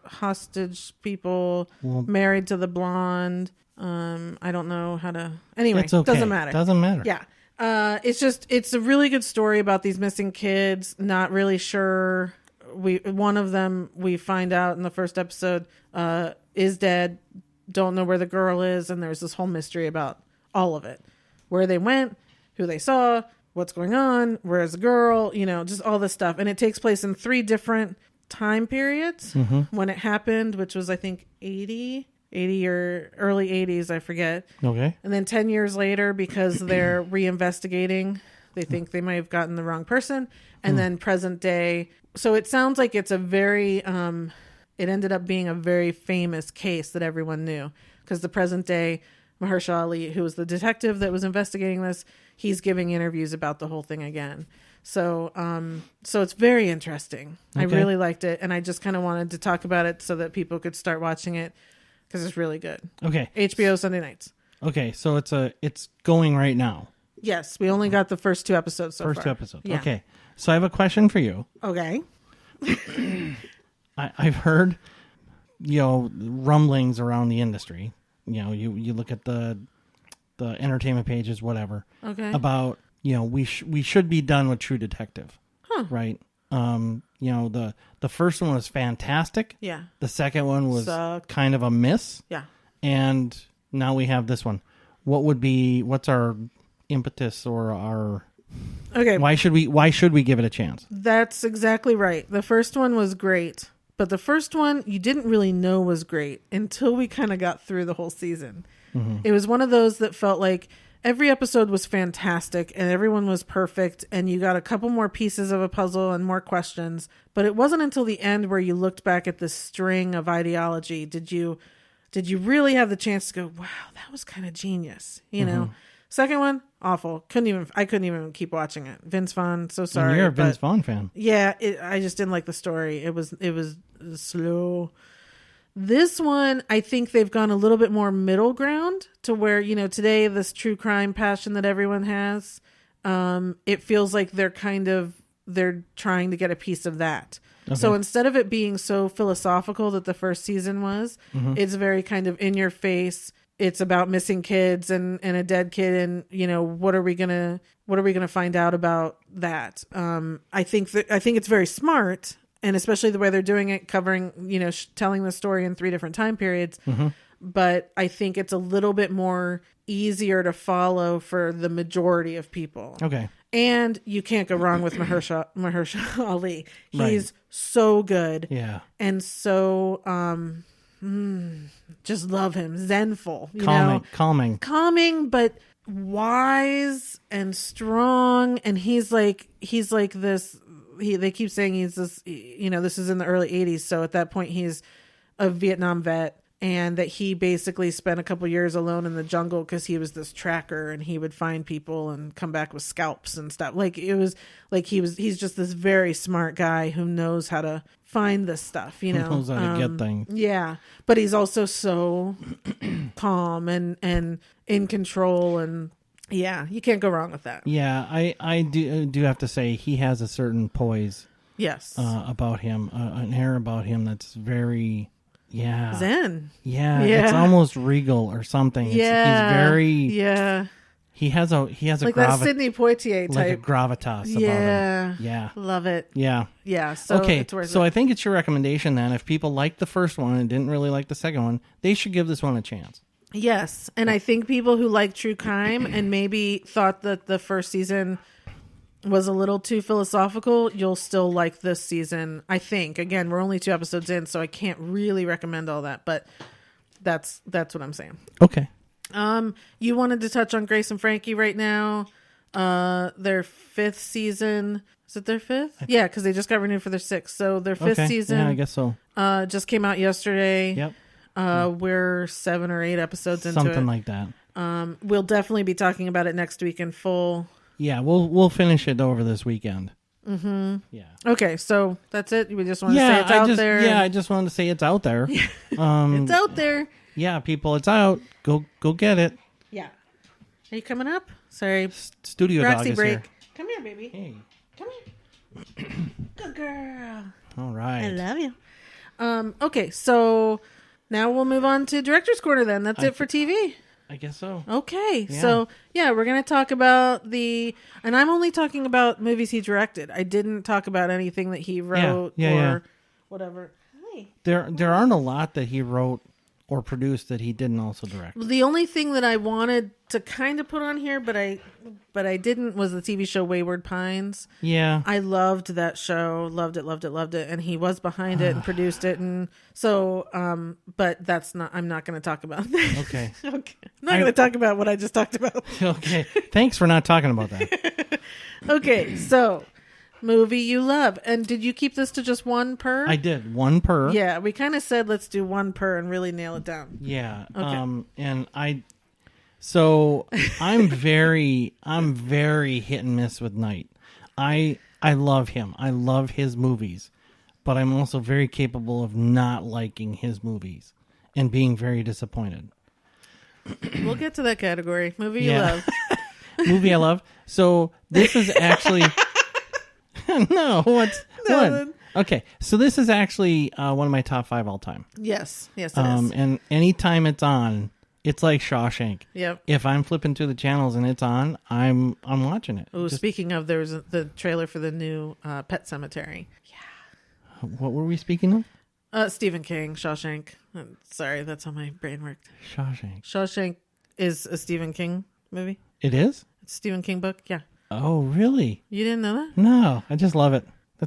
hostage people married to the blonde. I don't know how to. Anyway, it's okay. Doesn't matter. Doesn't matter. Yeah. It's a really good story about these missing kids. Not really sure. One of them we find out in the first episode is dead. Don't know where the girl is, and there's this whole mystery about all of it, where they went, who they saw, what's going on, where's the girl, just all this stuff. And it takes place in 3 different time periods when it happened, which was I think 80 or early 80s, I forget. Okay. And then 10 years later, because they're reinvestigating, they think they might have gotten the wrong person. And then present day. So it sounds like it's a very, it ended up being a very famous case that everyone knew. Because the present day, Mahershala Ali, who was the detective that was investigating this, he's giving interviews about the whole thing again. So it's very interesting. Okay. I really liked it. And I just kind of wanted to talk about it so that people could start watching it. Because it's really good. Okay. HBO Sunday nights. Okay, so it's going right now. Yes, we only got the first 2 episodes so far. First 2 episodes. Yeah. Okay. So I have a question for you. Okay. I've heard, rumblings around the industry. You look at the entertainment pages, whatever. Okay. About, we should be done with True Detective. Huh. Right? The first one was fantastic. Yeah. The second one was Sucked. kind of a miss. Yeah. And now we have this one. What's our impetus or our... Okay. Why should we give it a chance? That's exactly right. The first one was great, but the first one you didn't really know was great until we kind of got through the whole season. Mm-hmm. It was one of those that felt like every episode was fantastic and everyone was perfect and you got a couple more pieces of a puzzle and more questions, but it wasn't until the end where you looked back at this string of ideology did you really have the chance to go, wow, that was kind of genius, know? Second one, awful. I couldn't even keep watching it. Vince Vaughn, so sorry. And you're a Vince Vaughn fan. Yeah, I just didn't like the story. It was slow. This one, I think they've gone a little bit more middle ground to where, today this true crime passion that everyone has, it feels like they're trying to get a piece of that. Okay. So instead of it being so philosophical that the first season was, it's very kind of in your face. It's about missing kids and a dead kid, and what are we gonna find out about that? I think it's very smart, and especially the way they're doing it, covering telling the story in 3 different time periods. But I think it's a little bit more easier to follow for the majority of people. Okay, and you can't go wrong with Mahershala Ali. He's so good, yeah, and so just love him. Zenful, you know? Calming, but wise and strong. And he's like this. They keep saying he's this. You know, this is in the early 80s, so at that point he's a Vietnam vet. And that he basically spent a couple years alone in the jungle because he was this tracker, and he would find people and come back with scalps and stuff. Like it was like he's just this very smart guy who knows how to find this stuff, you know, knows how to get things. Yeah, but he's also so calm and in control, and yeah, you can't go wrong with that. Yeah, I do have to say he has a certain poise. Yes, about him, an air about him that's very. Yeah. Zen. Yeah. It's almost regal or something. He's very. Yeah. He has a like that Sidney Poitier type. Like a gravitas about him. Yeah. Love it. Yeah. Yeah. So okay. It's worth so it. I think it's your recommendation then. If people liked the first one and didn't really like the second one, they should give this one a chance. Yes. And I think people who like true crime and maybe thought that the first season was a little too philosophical, you'll still like this season. I think, again, we're only 2 episodes in, so I can't really recommend all that, but that's what I'm saying. Okay. You wanted to touch on Grace and Frankie right now. Their 5th season. Is it their 5th? Yeah, because they just got renewed for their 6th. So their 5th season. Yeah, I guess so. Just came out yesterday. Yep. We're 7 or 8 episodes into it. Something like that. We'll definitely be talking about it next week in full. Yeah, we'll finish it over this weekend. Mm-hmm. Yeah. Okay, so that's it. We just want to say it's out there. Yeah, I just wanted to say it's out there. It's out there. Yeah, people, it's out. Go get it. Yeah. Are you coming up? Sorry. Studio Roxy dog is break. here. Come here, baby. Hey. Come here. Good girl. All right. I love you. Okay, so now we'll move on to Director's Corner then. That's it for TV. I guess so. Okay. Yeah. So, yeah, we're going to talk about and I'm only talking about movies he directed. I didn't talk about anything that he wrote or whatever. Hi. There aren't a lot that he wrote or produced that he didn't also direct. The only thing that I wanted to kind of put on here, but I didn't, was the TV show Wayward Pines. Yeah. I loved that show. Loved it. And he was behind it and produced it. And so, but I'm not going to talk about that. Okay. Okay. I'm not going to talk about what I just talked about. Okay. Thanks for not talking about that. Okay. So, movie you love. And did you keep this to just one per? I did. One per. Yeah. We kind of said, let's do one per and really nail it down. Yeah. Okay. And I'm very hit and miss with Knight. I love him. I love his movies, but I'm also very capable of not liking his movies and being very disappointed. We'll get to that category. Movie you love. Movie I love. So this is actually no. What? Okay, so this is actually one of my top 5 all time. Yes, it is. And anytime it's on, it's like Shawshank. Yep. If I'm flipping through the channels and it's on, I'm watching it. Oh, speaking of, there was the trailer for the new Pet Cemetery. Yeah. What were we speaking of? Stephen King, Shawshank. Sorry, that's how my brain worked. Shawshank. Shawshank is a Stephen King movie. It is? It's a Stephen King book. Yeah. Oh, really? You didn't know that? No, I just love it.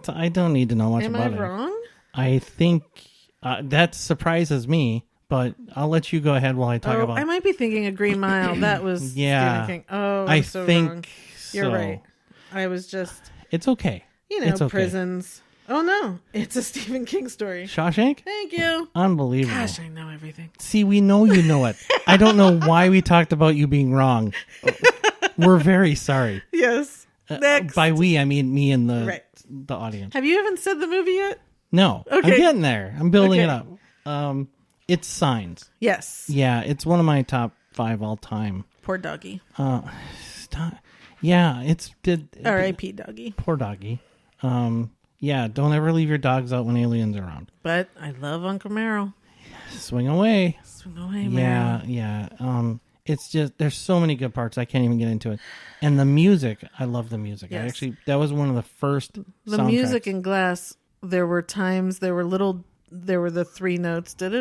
I don't need to know much about it. Am I wrong? I think that surprises me. But I'll let you go ahead while I talk about it. I might be thinking of Green Mile. That was Stephen King. Oh, I think wrong. You're right. I was just... It's okay. It's okay. Prisons. Oh, no. It's a Stephen King story. Shawshank? Thank you. Unbelievable. Gosh, I know everything. See, we know you know it. I don't know why we talked about you being wrong. We're very sorry. Yes. Next. By we, I mean me and the audience. Have you even said the movie yet? No. Okay. I'm getting there. I'm building it up. It's Signs. Yes. Yeah, it's one of my top 5 all time. Poor doggy. Yeah, it's R.I.P. doggy. Poor doggy. Yeah, don't ever leave your dogs out when aliens are around. But I love Uncle Merrill. Swing away. Swing away, Merrill. Yeah. It's just there's so many good parts. I can't even get into it. And the music, I love the music. Yes. That was one of the first. The soundtracks. Music in Glass. There were times there were the 3 notes, that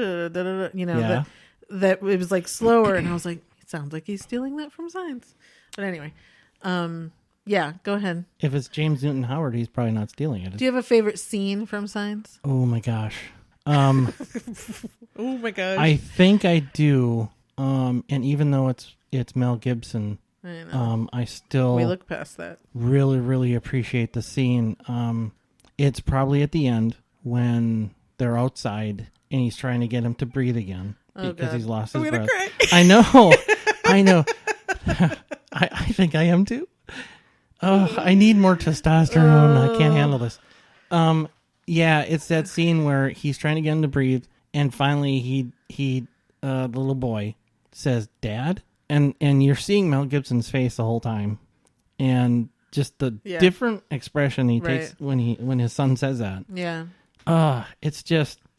it was like slower, and I was like, it sounds like he's stealing that from Signs. But anyway, yeah, go ahead. If it's James Newton Howard, he's probably not stealing it. Do you have a favorite scene from Signs? Oh my gosh, Oh my gosh. I think I do. And even though it's Mel Gibson, I know. I still We look past that. really, really appreciate the scene. It's probably at the end when they're outside and he's trying to get him to breathe again because he's lost his breath. Cry. I know. I know. I think I am too. Oh, I need more testosterone. I can't handle this. Yeah, it's that scene where he's trying to get him to breathe, and finally he the little boy says, "Dad," and you're seeing Mel Gibson's face the whole time, and just the different expression he takes when his son says that. Yeah.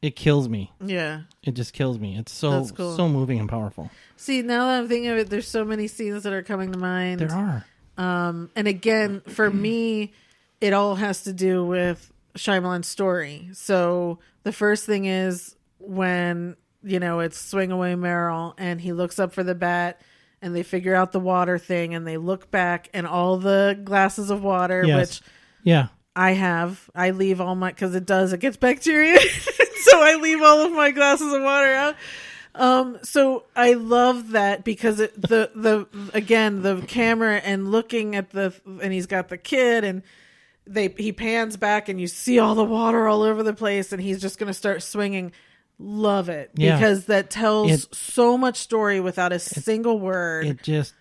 It kills me. Yeah. It just kills me. It's so cool. so moving and powerful. See, now that I'm thinking of it, there's so many scenes that are coming to mind. There are. And again, for me, it all has to do with Shyamalan's story. So the first thing is when, it's Swing Away Meryl and he looks up for the bat and they figure out the water thing and they look back and all the glasses of water, which I leave all my, because it gets bacteria. So I leave all of my glasses of water out. So I love that because the camera and looking at and he's got the kid and he pans back and you see all the water all over the place and he's just going to start swinging. Love it because that tells so much story without a single word. It just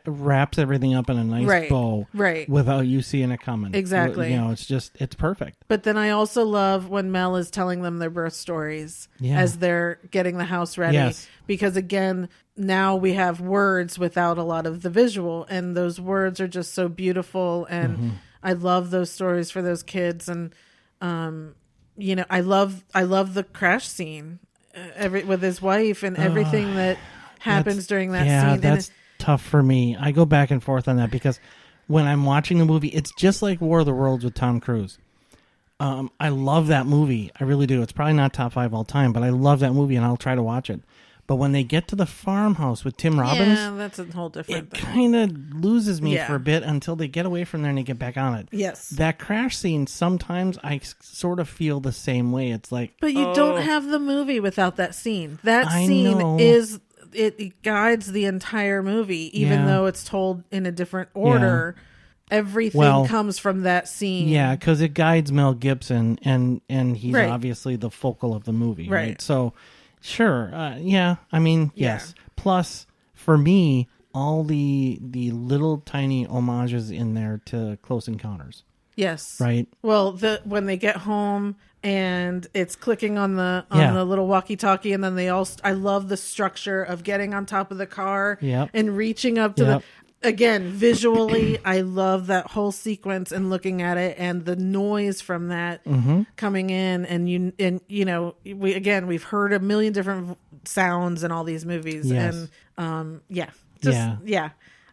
wraps everything up in a nice bow, without you seeing it coming. Exactly. It's perfect. But then I also love when Mel is telling them their birth stories as they're getting the house ready, because again, now we have words without a lot of the visual, and those words are just so beautiful, and I love those stories for those kids, and I love the crash scene with his wife and everything that happens during that scene. That's tough for me. I go back and forth on that because when I'm watching the movie, it's just like War of the Worlds with Tom Cruise. I love that movie. I really do. It's probably not top 5 all time, but I love that movie and I'll try to watch it. But when they get to the farmhouse with Tim Robbins, that's a whole different thing. It kind of loses me for a bit until they get away from there and they get back on it. Yes. That crash scene, sometimes I sort of feel the same way. It's like, but you don't have the movie without that scene. That scene is, it guides the entire movie, even though it's told in a different order. Everything comes from that scene. Yeah, because it guides Mel Gibson, and he's obviously the focal of the movie, right? So, sure, I mean, yes. Plus, for me, all the little tiny homages in there to Close Encounters. Yes. Right. Well, when they get home and it's clicking on the little walkie-talkie, and then I love the structure of getting on top of the car and reaching up to again, visually, I love that whole sequence and looking at it and the noise from that coming in, and we've heard a million different sounds in all these movies, and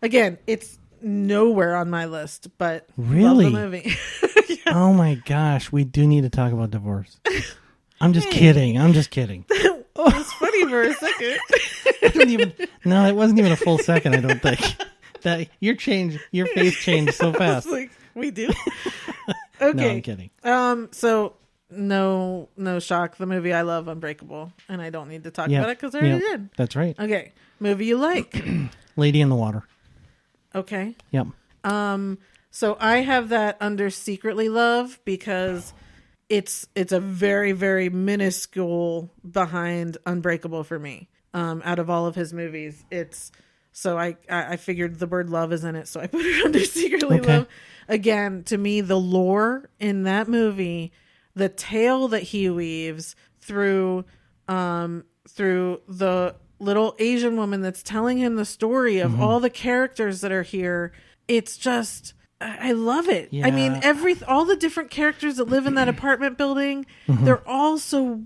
again, it's nowhere on my list, but really, love the movie. Oh my gosh, we do need to talk about divorce. I'm just kidding. It was funny for a second. No, it wasn't even a full second, I don't think. That your face changed so fast. Like, we do. Okay. No, I'm kidding. So no shock. The movie I love, Unbreakable, and I don't need to talk about it because I already did. That's right. Okay. Movie you like? Lady in the Water. Okay. Yep. So I have that under secretly love because it's a very, very minuscule behind Unbreakable for me. Out of all of his movies, so I figured the word love is in it, so I put it under secretly love. Again, to me, the lore in that movie, the tale that he weaves through the little Asian woman that's telling him the story of all the characters that are here, it's just, I love it. Yeah. I mean, all the different characters that live in that apartment building, they're all so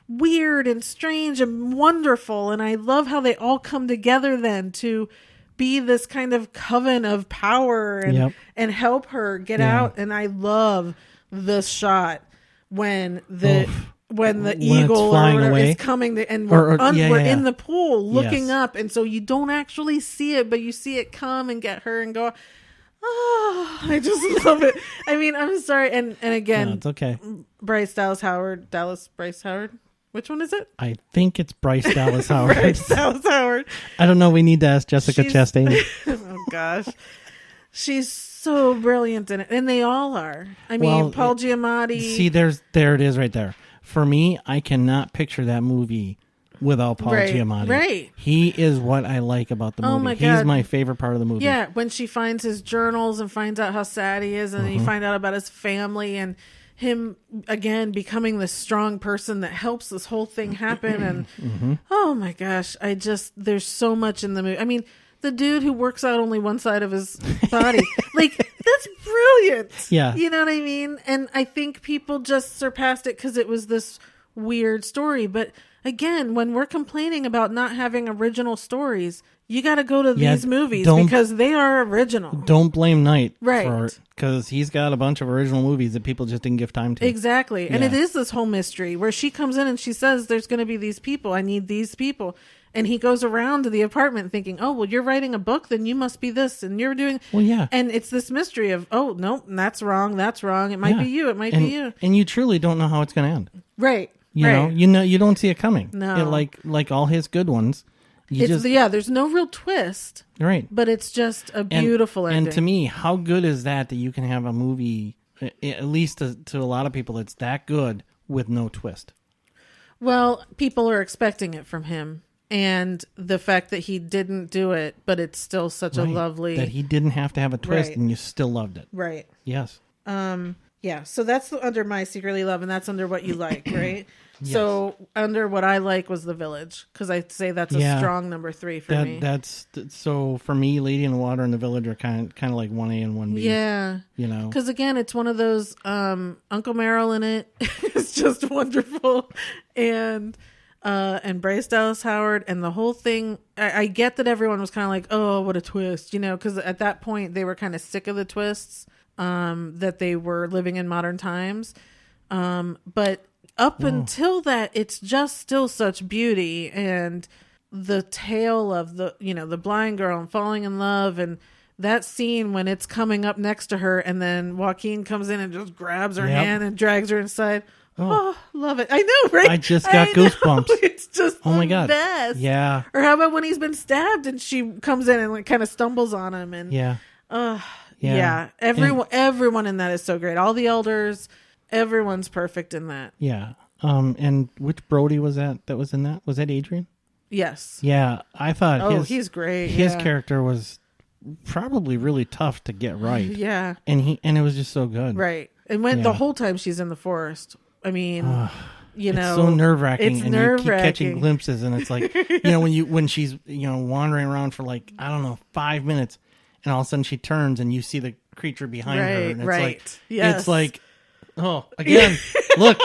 weird and strange and wonderful, and I love how they all come together then to be this kind of coven of power and help her get out. And I love the shot when the eagle or whatever is coming and we're in the pool looking up, and so you don't actually see it, but you see it come and get her and go. Oh, I just love it. I mean, I'm sorry. And again, No, it's okay. Dallas Bryce Howard. Which one is it? I think it's Bryce Dallas Howard. Bryce Dallas Howard. I don't know. We need to ask Jessica Chastain. Oh gosh, she's so brilliant in it, and they all are. I mean, Paul Giamatti. See, there it is right there. For me, I cannot picture that movie without Paul Giamatti. Right. He is what I like about the movie. Oh my God. He's my favorite part of the movie. Yeah, when she finds his journals and finds out how sad he is, and then you find out about his family and him again becoming this strong person that helps this whole thing happen. And oh my gosh, there's so much in the movie. I mean, the dude who works out only one side of his body, like, that's brilliant. Yeah. You know what I mean? And I think people just surpassed it because it was this weird story. But again, when we're complaining about not having original stories, you got to go to these movies because they are original. Don't blame Knight. Right. Because he's got a bunch of original movies that people just didn't give time to. Exactly. And it is this whole mystery where she comes in and she says, there's going to be these people. I need these people. And he goes around to the apartment thinking, oh, well, you're writing a book, then you must be this. And you're doing... Well, yeah. And it's this mystery of, oh, no, that's wrong. That's wrong. It might be you. It might be you. And you truly don't know how it's going to end. Right. You know, you don't see it coming. No. Like all his good ones. There's no real twist. Right. But it's just a beautiful ending. And to me, how good is that you can have a movie, at least to a lot of people, it's that good with no twist? Well, people are expecting it from him. And the fact that he didn't do it, but it's still such a lovely... That he didn't have to have a twist and you still loved it. Right. Yes. Yeah, so that's under my secretly love, and that's under what you like, right? Yes. So under what I like was The Village, because I'd say that's a strong number 3 for me. So for me, Lady in the Water and The Village are kind of like 1A and 1B. Yeah. You know? Because again, it's one of those, Uncle Merrill in it is just wonderful. And Bryce Dallas Howard and the whole thing, I get that everyone was kind of like, oh, what a twist, you know, because at that point they were kind of sick of the twists. That they were living in modern times. But up until that, it's just still such beauty, and the tale of the blind girl and falling in love, and that scene when it's coming up next to her and then Joaquin comes in and just grabs her hand and drags her inside. Oh, love it. I know, right? I just got goosebumps. It's just my God. best. Yeah. Or how about when he's been stabbed and she comes in and like kind of stumbles on him and yeah. Everyone in that is so great. All the elders, everyone's perfect in that. Yeah. And which Brody was that was in that? Was that Adrian? Yes. Yeah. I thought he's great. His character was probably really tough to get right. Yeah. And it was just so good. Right. And when the whole time she's in the forest, I mean, you know, it's so nerve-wracking. It's and nerve-wracking. You keep catching glimpses, and it's like, you know, when she's, you know, wandering around for like, I don't know, 5 minutes, and all of a sudden she turns and you see the creature behind her. And it's like, it's like, oh, again, look,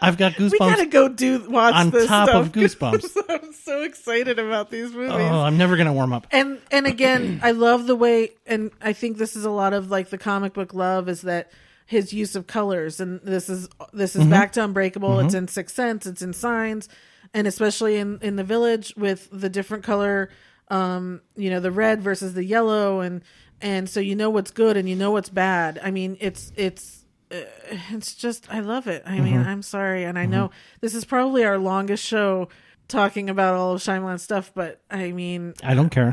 I've got goosebumps. We gotta go watch on this top stuff, of goosebumps. I'm so excited about these movies. Oh, I'm never gonna warm up. And again, I love the way, and I think this is a lot of like the comic book love, is that his use of colors, and this is back to Unbreakable. It's in Sixth Sense, it's in Signs, and especially in The Village with the different color. You know, the red versus the yellow, and so you know what's good and you know what's bad. I mean, it's just, I love it. I mean, I'm sorry, and I know this is probably our longest show talking about all of Shyamalan stuff, but I mean, I don't care.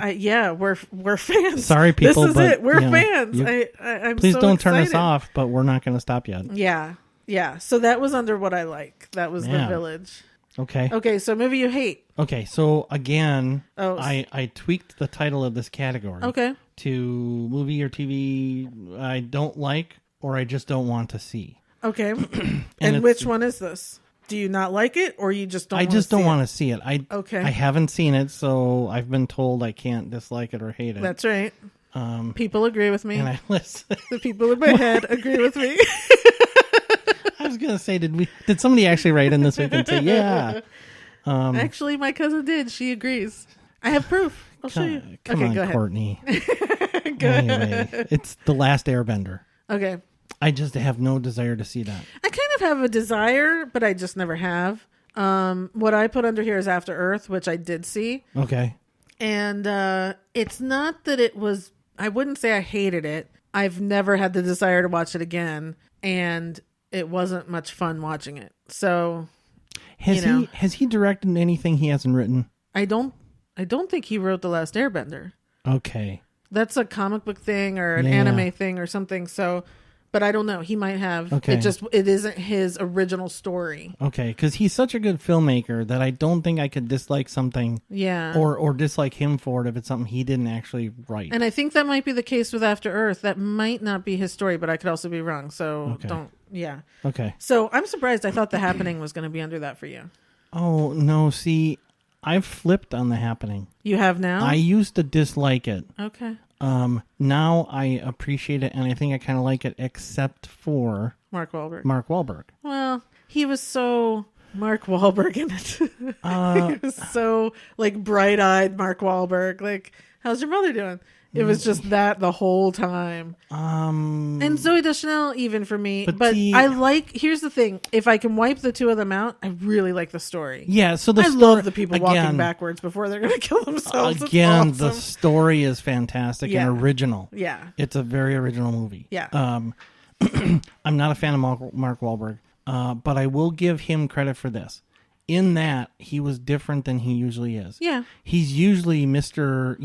We're fans. Sorry, people. This is but, it. We're you know, fans. I'm please so don't turn us excited. off, but we're not going to stop yet. Yeah. So that was under what I like. That was The Village. Okay, so movie you hate. Okay, so again, I tweaked the title of this category. Okay. To movie or TV I don't like or I just don't want to see. Okay. and which one is this? Do you not like it, or you just don't? I just don't want to see it. I haven't seen it, so I've been told I can't dislike it or hate it. That's right. People agree with me. And I listen. The people in my head agree with me. I was gonna say, did somebody actually write in this week and say, yeah? Actually, my cousin did. She agrees. I have proof. I'll show you. Come on, go ahead. Courtney. Anyway, it's The Last Airbender. Okay. I just have no desire to see that. I kind of have a desire, but I just never have. What I put under here is After Earth, which I did see. Okay. And it's not that it was, I wouldn't say I hated it, I've never had the desire to watch it again, and it wasn't much fun watching it. So has he directed anything he hasn't written? I don't think he wrote The Last Airbender. Okay. That's a comic book thing or an anime thing or something. So, but I don't know. He might have. Okay. It isn't his original story. Okay, because he's such a good filmmaker that I don't think I could dislike something. Yeah. Or dislike him for it if it's something he didn't actually write. And I think that might be the case with After Earth. That might not be his story, but I could also be wrong. So don't. Yeah. Okay. So I'm surprised. I thought The Happening was going to be under that for you. Oh no! See, I've flipped on The Happening. You have now? I used to dislike it. Okay. Now I appreciate it, and I think I kind of like it, except for Mark Wahlberg. Well, he was so Mark Wahlberg in it. He was so like bright-eyed Mark Wahlberg. Like, how's your mother doing? It was just that the whole time. And Zooey Deschanel even for me. But here's the thing. If I can wipe the two of them out, I really like the story. Yeah, so I love the people walking backwards before they're going to kill themselves. Again, awesome. The story is fantastic and original. Yeah. It's a very original movie. Yeah. I'm not a fan of Mark Wahlberg, but I will give him credit for this. In that, he was different than he usually is. Yeah. He's usually Mr.,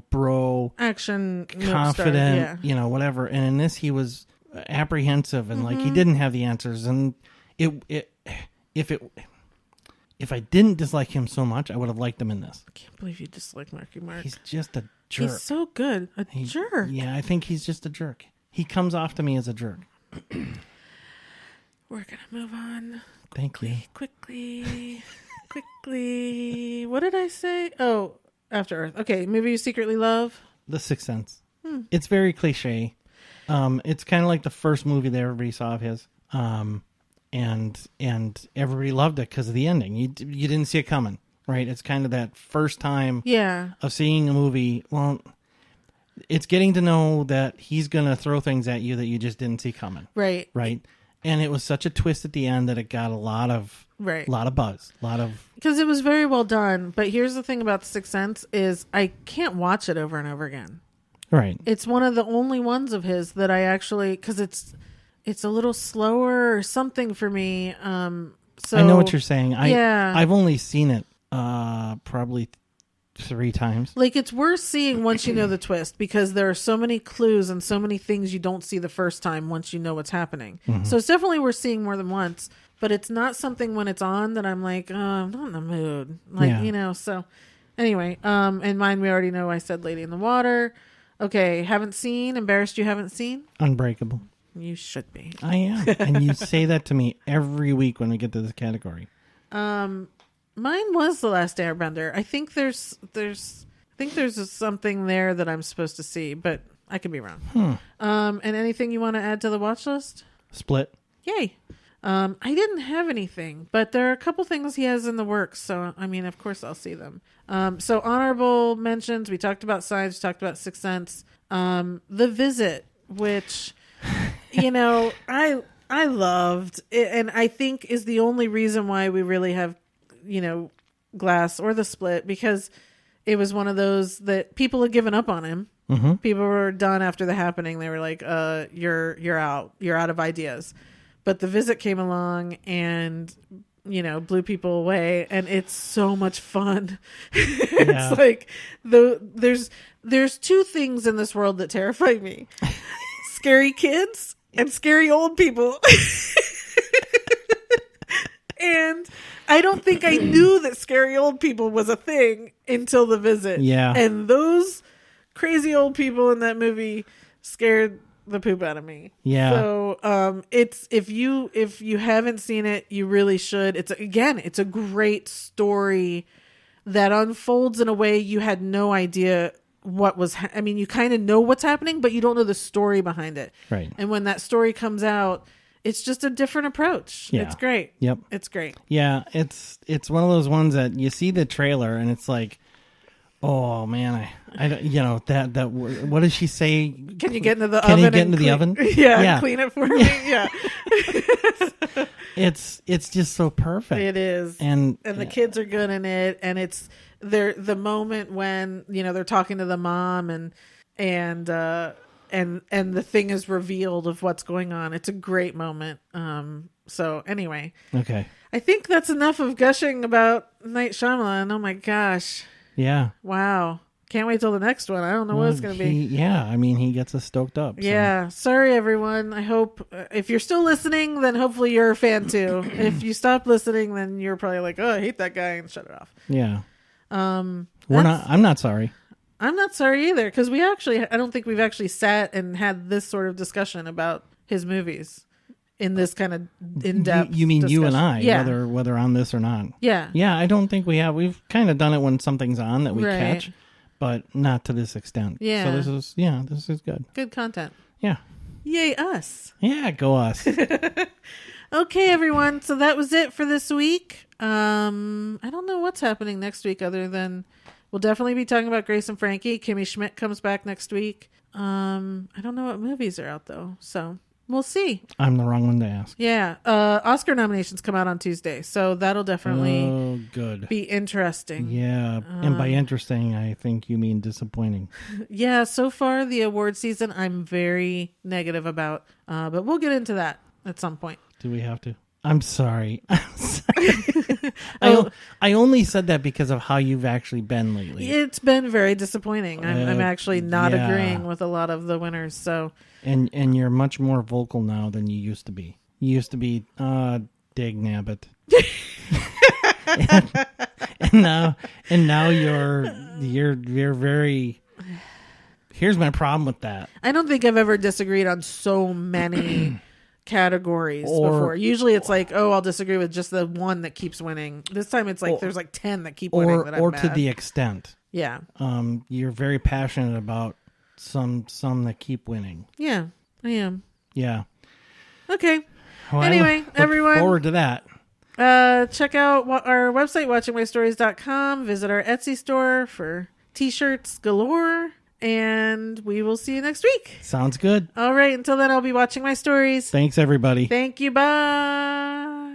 bro, action, confident, whatever. And in this, he was apprehensive and like he didn't have the answers. And if I didn't dislike him so much, I would have liked him in this. I can't believe you dislike Marky Mark. He's just a jerk. He's so good. Jerk. Yeah, I think he's just a jerk. He comes off to me as a jerk. We're going to move on. Thank you. Quickly. What did I say? Oh, After Earth. Okay, movie you secretly love? The Sixth Sense. It's very cliche. It's kind of like the first movie that everybody saw of his. And everybody loved it because of the ending. You didn't see it coming, right? It's kind of that first time of seeing a movie. Well, it's getting to know that he's going to throw things at you that you just didn't see coming. Right. Right. And it was such a twist at the end that it got a lot of buzz, because it was very well done. But here's the thing about The Sixth Sense is I can't watch it over and over again. Right. It's one of the only ones of his that I actually, because it's a little slower or something for me. So I know what you're saying. Yeah. I've only seen it probably 3 times. Like, it's worth seeing once you know the twist, because there are so many clues and so many things you don't see the first time once you know what's happening. So it's definitely worth seeing more than once, but it's not something when it's on that I'm like, oh, I'm not in the mood. So anyway, and mine, we already know I said Lady in the Water. Okay, haven't seen, embarrassed you haven't seen? Unbreakable. You should be. I am. And you say that to me every week when we get to this category. Mine was The Last Airbender. I think there's something there that I'm supposed to see, but I could be wrong. And anything you want to add to the watch list? Split. Yay. I didn't have anything, but there are a couple things he has in the works. So, I mean, of course I'll see them. So honorable mentions. We talked about Signs. We talked about Sixth Sense. The Visit, which, I loved it, and I think is the only reason why we really have, Glass or The Split, because it was one of those that people had given up on him. People were done after The Happening. They were like, you're out of ideas. But The Visit came along and, blew people away, and it's so much fun. It's like there's 2 things in this world that terrify me. Scary kids and scary old people. And I don't think I knew that scary old people was a thing until The Visit. Yeah. And those crazy old people in that movie scared the poop out of me. Yeah. So it's if you haven't seen it, you really should. It's a great story that unfolds in a way you had no idea what was. You kind of know what's happening, but you don't know the story behind it. Right. And when that story comes out, it's just a different approach. Yeah. It's great. Yep. It's great. Yeah, it's one of those ones that you see the trailer and it's like, oh man, I don't, that what does she say? Can you get into the oven? Can you get into the oven? Yeah, clean it for me. Yeah. It's just so perfect. It is. And the kids are good in it, and it's the moment when, they're talking to the mom and and the thing is revealed of what's going on. It's a great moment. So anyway, Okay. I think that's enough of gushing about Night Shyamalan. Oh my gosh. Yeah. Wow. Can't wait till the next one. I don't know what it's going to be. Yeah. I mean, he gets us stoked up. So. Yeah. Sorry, everyone. I hope if you're still listening, then hopefully you're a fan too. If you stop listening, then you're probably like, oh, I hate that guy, and shut it off. Yeah. I'm not sorry. I'm not sorry either, because I don't think we've actually sat and had this sort of discussion about his movies in this kind of in-depth You mean discussion. you and I, Yeah. whether on this or not. Yeah. Yeah, I don't think we have. We've kind of done it when something's on that we Right. catch, but not to this extent. Yeah. So this is good. Good content. Yeah. Yay, us. Yeah, go us. Okay, everyone. So that was it for this week. I don't know what's happening next week other than we'll definitely be talking about Grace and Frankie. Kimmy Schmidt comes back next week. I don't know what movies are out though. So we'll see. I'm the wrong one to ask. Yeah. Oscar nominations come out on Tuesday. So that'll definitely good. be interesting. Yeah. And by interesting, I think you mean disappointing. Yeah. So far, the award season, I'm very negative about. But we'll get into that at some point. Do we have to? I'm sorry. I only said that because of how you've actually been lately. It's been very disappointing. I'm actually not yeah. agreeing with a lot of the winners. So And you're much more vocal now than you used to be. You used to be, dig nabbit. and now you're very. Here's my problem with that. I don't think I've ever disagreed on so many categories before. Usually it's like, oh, I'll disagree with just the one that keeps winning. This time it's like there's like 10 that keep winning. That I'm or mad. to the extent. Yeah. You're very passionate about some that keep winning. Yeah, I am. Yeah. Okay. Well, Anyway, look everyone. forward to that. Check out our website, watchingmystories.com. Visit our Etsy store for t-shirts galore. And we will see you next week. Sounds good. All right. Until then, I'll be watching my stories. Thanks, everybody. Thank you. Bye.